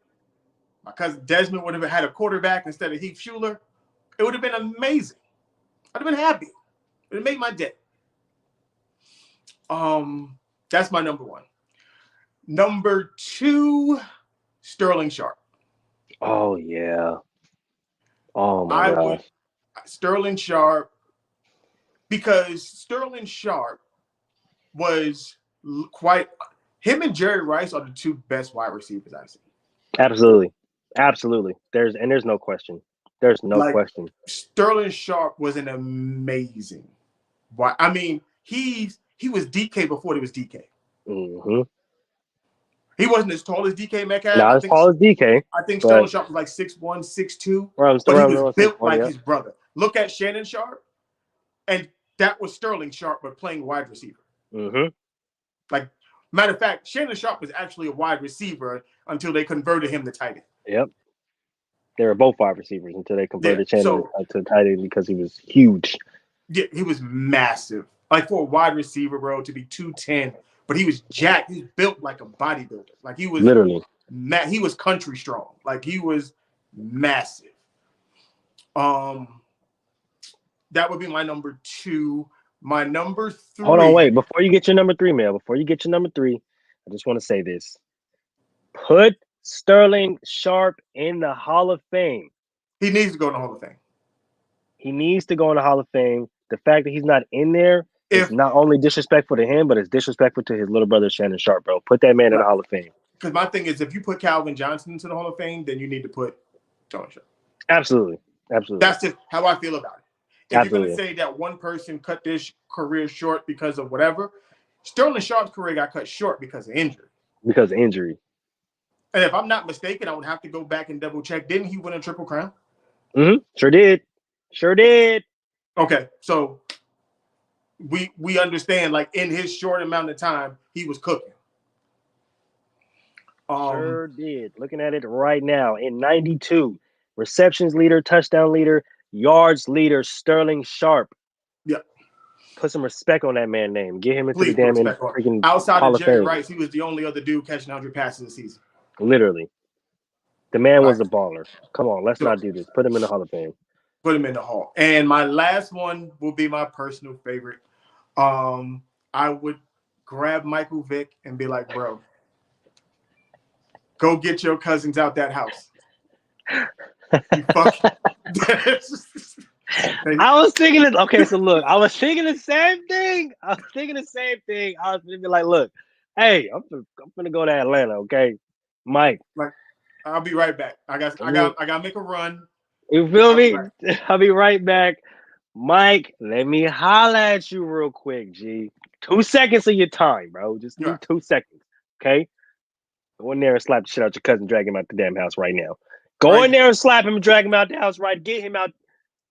My cousin Desmond would have had a quarterback instead of Heath Schuler. It would have been amazing. I'd have been happy. It would have made my day. That's my number 1. Number 2, Sterling Sharp. Oh, yeah. Oh, my gosh. Sterling Sharp, because Sterling Sharp was quite – him and Jerry Rice are the 2 best wide receivers I've seen. Absolutely. Absolutely. There's no question. There's no question. Sterling Sharp was an amazing – I mean, he was DK before he was DK. Mm-hmm. He wasn't as tall as DK Metcalf. Not as tall as DK. I think Sterling Sharp was like 6'1", 6'2", but he was built like his brother. Look at Shannon Sharp, and that was Sterling Sharp, but playing wide receiver. Mm-hmm. Like, matter of fact, Shannon Sharp was actually a wide receiver until they converted him to tight end. Yep. They were both wide receivers until they converted Shannon to tight end because he was huge. Yeah, he was massive. Like, for a wide receiver, bro, to be 210, but he was jacked. He was built like a bodybuilder. Like, he was literally. He was country strong. Like, he was massive. That would be my number 2. My number 3. Hold on, wait. Before you get your number 3, Mel, I just want to say this. Put Sterling Sharp in the Hall of Fame. He needs to go in the Hall of Fame. He needs to go in the Hall of Fame. The fact that he's not in there is not only disrespectful to him, but it's disrespectful to his little brother, Shannon Sharp, bro. Put that man in the Hall of Fame. Because my thing is, if you put Calvin Johnson into the Hall of Fame, then you need to put Sterling Sharp. Absolutely. That's just how I feel about it. If you're going to say that one person cut this career short because of whatever, Sterling Sharp's career got cut short because of injury. And if I'm not mistaken, I would have to go back and double check. Didn't he win a Triple Crown? Mm-hmm. Sure did. Okay, so we understand, like, in his short amount of time, he was cooking. Sure did. Looking at it right now, in 92, receptions leader, touchdown leader, yards leader, Sterling Sharp. Yeah. Put some respect on that man's name. Get him into the damn freaking outside Hall of Jerry Fame. Rice, he was the only other dude catching 100 passes a season. Literally. The man was a baller. Come on, let's not do this. Put him in the Hall of Fame. Put him in the Hall. And my last one will be my personal favorite. I would grab Michael Vick and be like, bro, go get your cousins out that house. You fucking. I was thinking it. Okay, so look, I was thinking the same thing. I was gonna be like, look, hey, I'm gonna go to Atlanta, okay, Mike. Like, I'll be right back. I got to make a run. You feel me? I'll be right back, Mike. Let me holla at you real quick, G. 2 seconds of your time, bro. Just need 2 seconds, okay? Go in there and slap the shit out your cousin, drag him out the damn house right now. Go in there and slap him and drag him out the house, right? Get him out.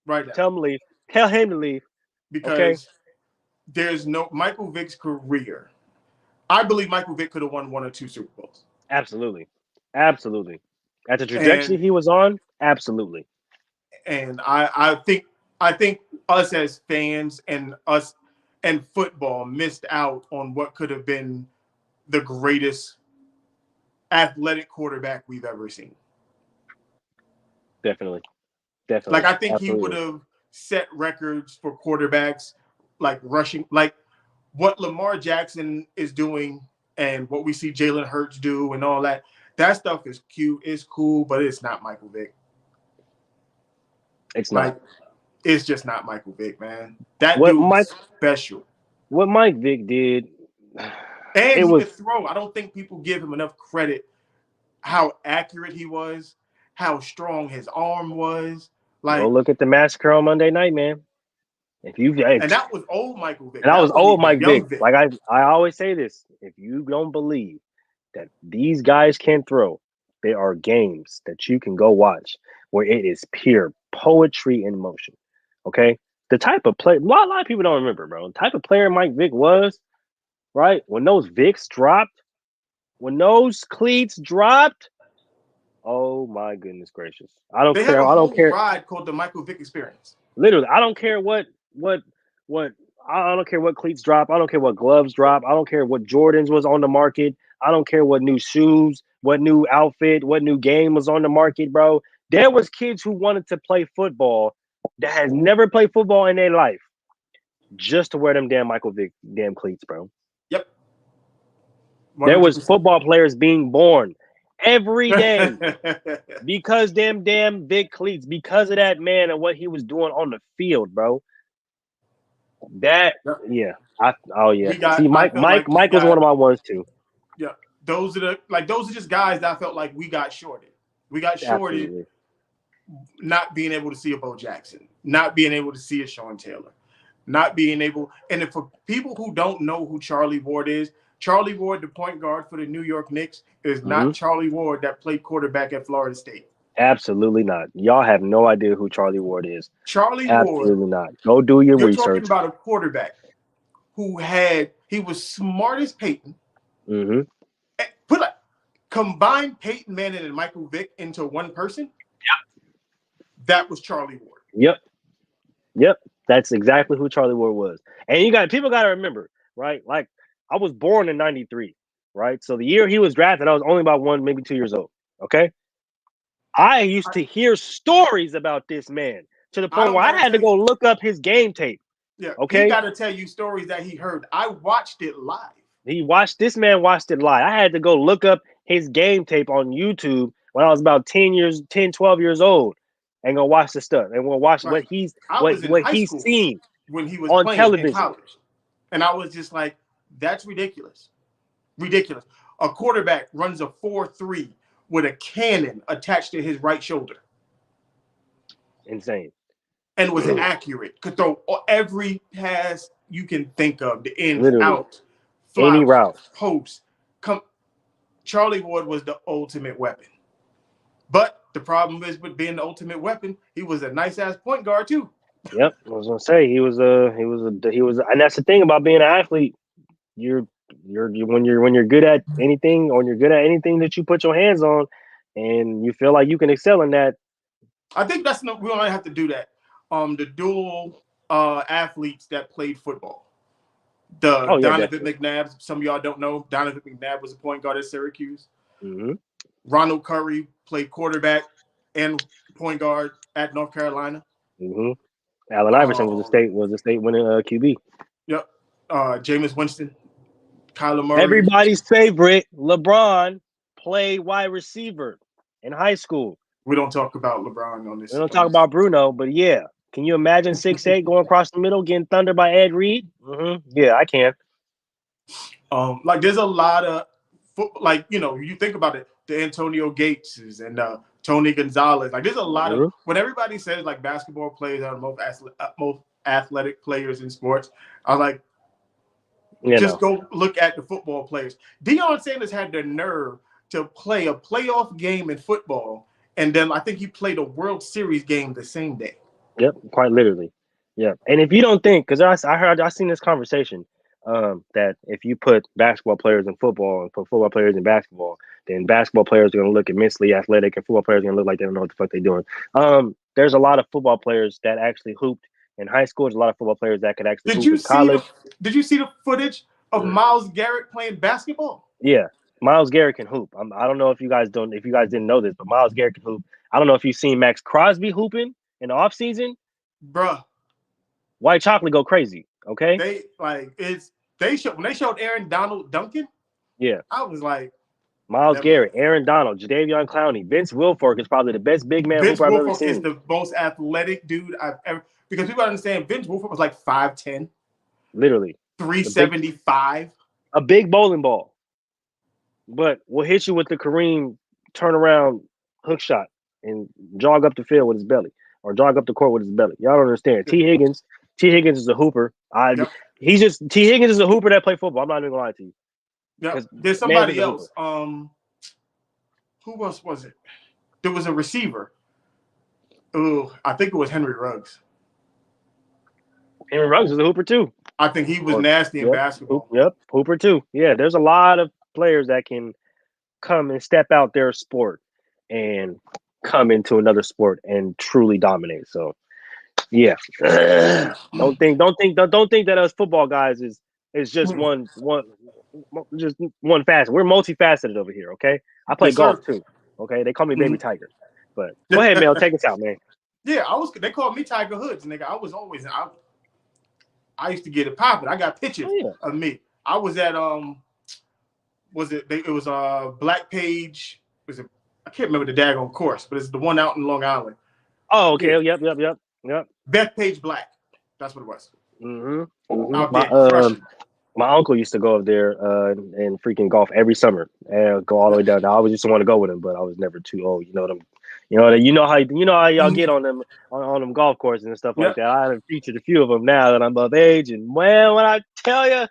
Right now. Tell him to leave. Tell him to leave. Because there's no Michael Vick's career I believe Michael Vick could have won 1 or 2 Super Bowls. Absolutely. Absolutely. At the trajectory And he was on, absolutely. I think us as fans and us and football missed out on what could have been the greatest athletic quarterback we've ever seen. Definitely. Like Definitely. I think he would Absolutely. have set records for quarterbacks like rushing, like what Lamar Jackson is doing and what we see Jalen Hurts do and all that. That stuff is cute, it's cool, but it's not Michael Vick. It's not. Like it's just not Michael Vick, man. That What dude Mike is special. what Mike Vick did, And it he was could throw. I don't think people give him enough credit how accurate he was, how strong his arm was. go Like, look at the massacre on Monday night, man. If you hey, and that was old Michael Vick. and I was That wasn't old even Mike Vick. young Vick. Like I always say this. If you don't believe that these guys can throw, there are games that you can go watch where it is pure poetry in motion. Okay? The type of play a lot of people don't remember, bro. The type of player Mike Vick was, right? When those Vicks dropped, when those cleats dropped, oh my goodness gracious. I don't They have care. a I don't whole care. ride called the Michael Vick Experience. Literally, I don't care what what I don't care what cleats drop. I don't care what gloves drop. I don't care what Jordans was on the market. I don't care what new shoes, what new outfit, what new game was on the market, bro. There was kids who wanted to play football that has never played football in their life just to wear them damn Michael Vick damn cleats, bro. Yep, There was 100%. football players being born every day because them damn Vic cleats, because of that man and what he was doing on the field, bro. That Yep. yeah. Oh yeah. We got. See, I Mike felt Mike like we Mike was one got. of my ones too. Yeah, those are just guys that I felt like we got shorted. We got shorted Absolutely. not being able to see a Bo Jackson, not being able to see a Sean Taylor, not being able. And if for people who don't know who Charlie Ward is, Charlie Ward, the point guard for the New York Knicks, is Hmm. not Charlie Ward that played quarterback at Florida State. Absolutely not. Y'all have no idea who Charlie Ward is. Charlie Ward, Absolutely not. Go do your you're talking research. about a quarterback he was smart as Peyton. Hmm. Put like combine Peyton Manning and Michael Vick into one person. That was Charlie Ward. Yep. Yep. That's exactly who Charlie Ward was. And people gotta remember, right? Like I was born in 93, right? So the year he was drafted, I was only about 1, maybe 2 years old. Okay. I used to hear stories about this man to the I point don't where I gotta had to tell go you. look up his game tape. Yeah, he Okay. got to tell you stories that he heard. I watched it live. This man watched it live. I had to go look up his game tape on YouTube when I was about 12 years old and go watch the stuff and we'll watch Right. what he's I what was in what high he's school seen when he was on playing in television. college, and I was just like, "That's ridiculous, ridiculous." A quarterback runs a 4.3 with a cannon attached to his right shoulder Insane. and was accurate. Could throw every pass you can think of, the ins, Literally. out, fly Any route. post. Come, Charlie Ward was the ultimate weapon. But the problem is with being the ultimate weapon, he was a nice ass point guard too. Yep. I was gonna say and that's the thing about being an athlete. When you're good at anything or you're good at anything that you put your hands on and you feel like you can excel in that. I think we don't have to do that. The dual athletes that played football. The Oh yeah, Donovan definitely. McNabb, some of y'all don't know, Donovan McNabb was a point guard at Syracuse. Hmm. Ronald Curry played quarterback and point guard at North Carolina. Hmm. Allen Iverson was Um, a state winning QB. yep. Jameis Winston, Kyler Murray. Everybody's favorite, LeBron, played wide receiver in high school. We don't talk about LeBron on We this. don't talk about Bruno, but yeah. Can you imagine 6'8" going across the middle, getting thundered by Ed Reed? Yeah, I can. Like there's a lot of like you think about it, the Antonio Gateses and Tony Gonzalez. Like there's a lot of Hmm. when everybody says like basketball players are the most athletic players in sports. I like just go look at the football players. Deion Sanders had the nerve to play a playoff game in football, and then I think he played a World Series game the same day. Yep, quite literally. Yeah, and if you don't think, because I seen this conversation, that if you put basketball players in football and put football players in basketball, then basketball players are going to look immensely athletic, and football players are going to look like they don't know what the fuck they're doing. There's a lot of football players that actually hooped in high school. There's a lot of football players that could actually Did hoop you in see college. the footage of Myles Garrett playing basketball? Yeah, Myles Garrett can hoop. I don't know if you guys didn't know this, but Myles Garrett can hoop. I don't know if you've seen Max Crosby hooping in the offseason. Bruh. White chocolate go crazy. Okay. When they showed Aaron Donald dunking. Yeah. I was like, Myles Garrett, Aaron Donald, Jadeveon Clowney, Vince Wilfork is probably the best big man Vince hooper I've ever Wilfork seen. is the most athletic dude I've ever, because people understand Vince Wilfork was like 5'10", literally 375, a big bowling ball, but will hit you with the Kareem turnaround hook shot and jog up the field with his belly or jog up the court with his belly. Y'all don't understand. T. Higgins is a hooper. Yep. T. Higgins is a hooper that played football. I'm not even gonna lie to you. Yep. There's somebody else. Who was it? There was a receiver. Oh, I think it was Henry Ruggs. Henry Ruggs is a hooper too. I think he was nasty in basketball. Hooper too. Yeah, there's a lot of players that can come and step out their sport and come into another sport and truly dominate. So, yeah, don't think that us football guys is just one facet. We're multifaceted over here. Okay, I play golf too. Okay, they call me Baby Tiger. But go ahead, Mel, take us out, man. Yeah, they called me Tiger Hoods, nigga. I used to get it popping. I got pictures of me. I was at it was Black Page. I can't remember the daggone course, but it's the one out in Long Island. Oh, okay. Yep. Bethpage Black. That's what it was. Out there, my uncle used to go up there and freaking golf every summer and go all the way down. I always used to want to go with him, but I was never too old. You know how y'all get on them golf courses and stuff like that. I have featured a few of them now that I'm of age, and well, when I tell you,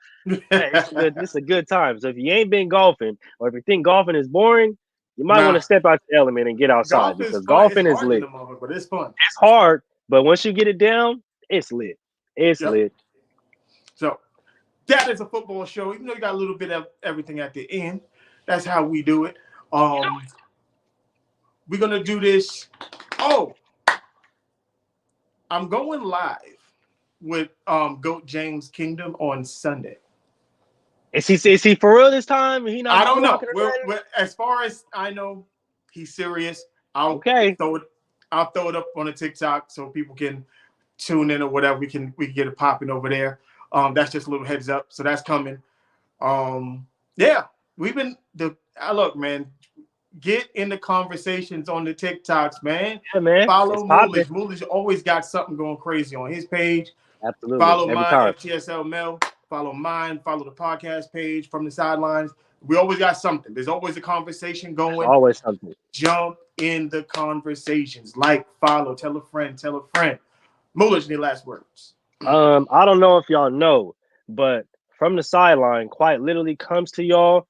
it's a good time. So if you ain't been golfing, or if you think golfing is boring, you might want to step out the element and get outside because golfing is lit. But it's fun. It's hard, but once you get it down, it's lit. It's lit. So that is a football show. Even though you got a little bit of everything at the end, that's how we do it. We're gonna do this. Oh, I'm going live with Goat James Kingdom on Sunday. Is he for real this time? I don't know. As far as I know, he's serious. I'll throw it up on a TikTok so people can tune in or whatever. We can get it popping over there. That's just a little heads up. So that's coming. We've been look, man. Get in the conversations on the TikToks, man. Yeah, man. Follow Moolish. Moolish always got something going crazy on his page. Absolutely. Follow mine, FTSL Mel. Follow mine. Follow the podcast page from the sidelines. We always got something. There's always a conversation going. There's always something. Jump in the conversations. Like, follow, tell a friend. Moolish, any last words? I don't know if y'all know, but From the Sideline quite literally comes to y'all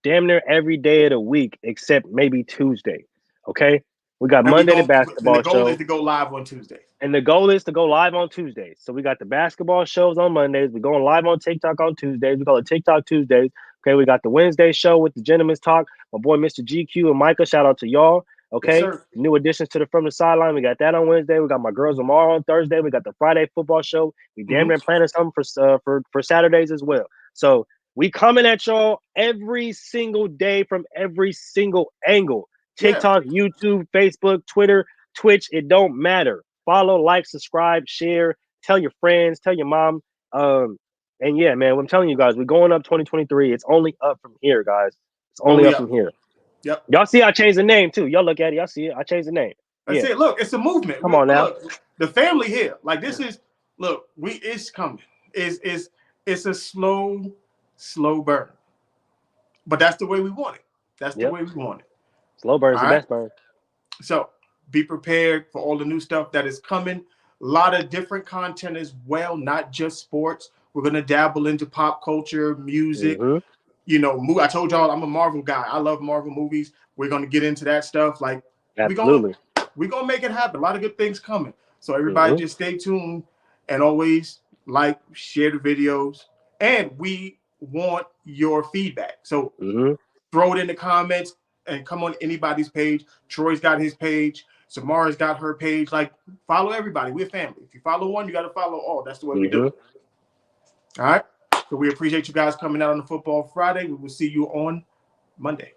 damn near every day of the week except maybe Tuesday. Okay? We got Monday the basketball show. And the goal is to go live on Tuesdays. And the goal is to go live on Tuesdays. So we got the basketball shows on Mondays. We're going live on TikTok on Tuesdays. We call it TikTok Tuesdays. Okay, we got the Wednesday show with the Gentleman's Talk. My boy, Mr. GQ and Micah. Shout out to y'all. Okay, yes, new additions to the From the Sideline. We got that on Wednesday. We got my girls Lamar on Thursday. We got the Friday football show. We damn near planning something for Saturdays as well. So we coming at y'all every single day from every single angle. TikTok, YouTube, Facebook, Twitter, Twitch. It don't matter. Follow, like, subscribe, share. Tell your friends. Tell your mom. And yeah, man, I'm telling you guys, we're going up 2023. It's only up from here, guys. It's only up from here. Yep. Y'all see I changed the name too. Y'all look at it. Y'all see it. I changed the name. That's it. Look, it's a movement. Come on now. Look, the family here. Like this is it's coming. It's a slow burn. But that's the way we want it. That's the way we want it. Slow burn is the best burn. So be prepared for all the new stuff that is coming. A lot of different content as well, not just sports. We're gonna dabble into pop culture, music. You know, I told y'all I'm a Marvel guy. I love Marvel movies. We're gonna get into that stuff. Like, we're gonna make it happen. A lot of good things coming. So everybody just stay tuned and always like, share the videos, And we want your feedback. So Mm-hmm. throw it in the comments and come on anybody's page. Troy's got his page. Samara's got her page. Like, follow everybody. We're family. If you follow one, you got to follow all. That's the way we do it. All right. So we appreciate you guys coming out on the Football Friday. We will see you on Monday.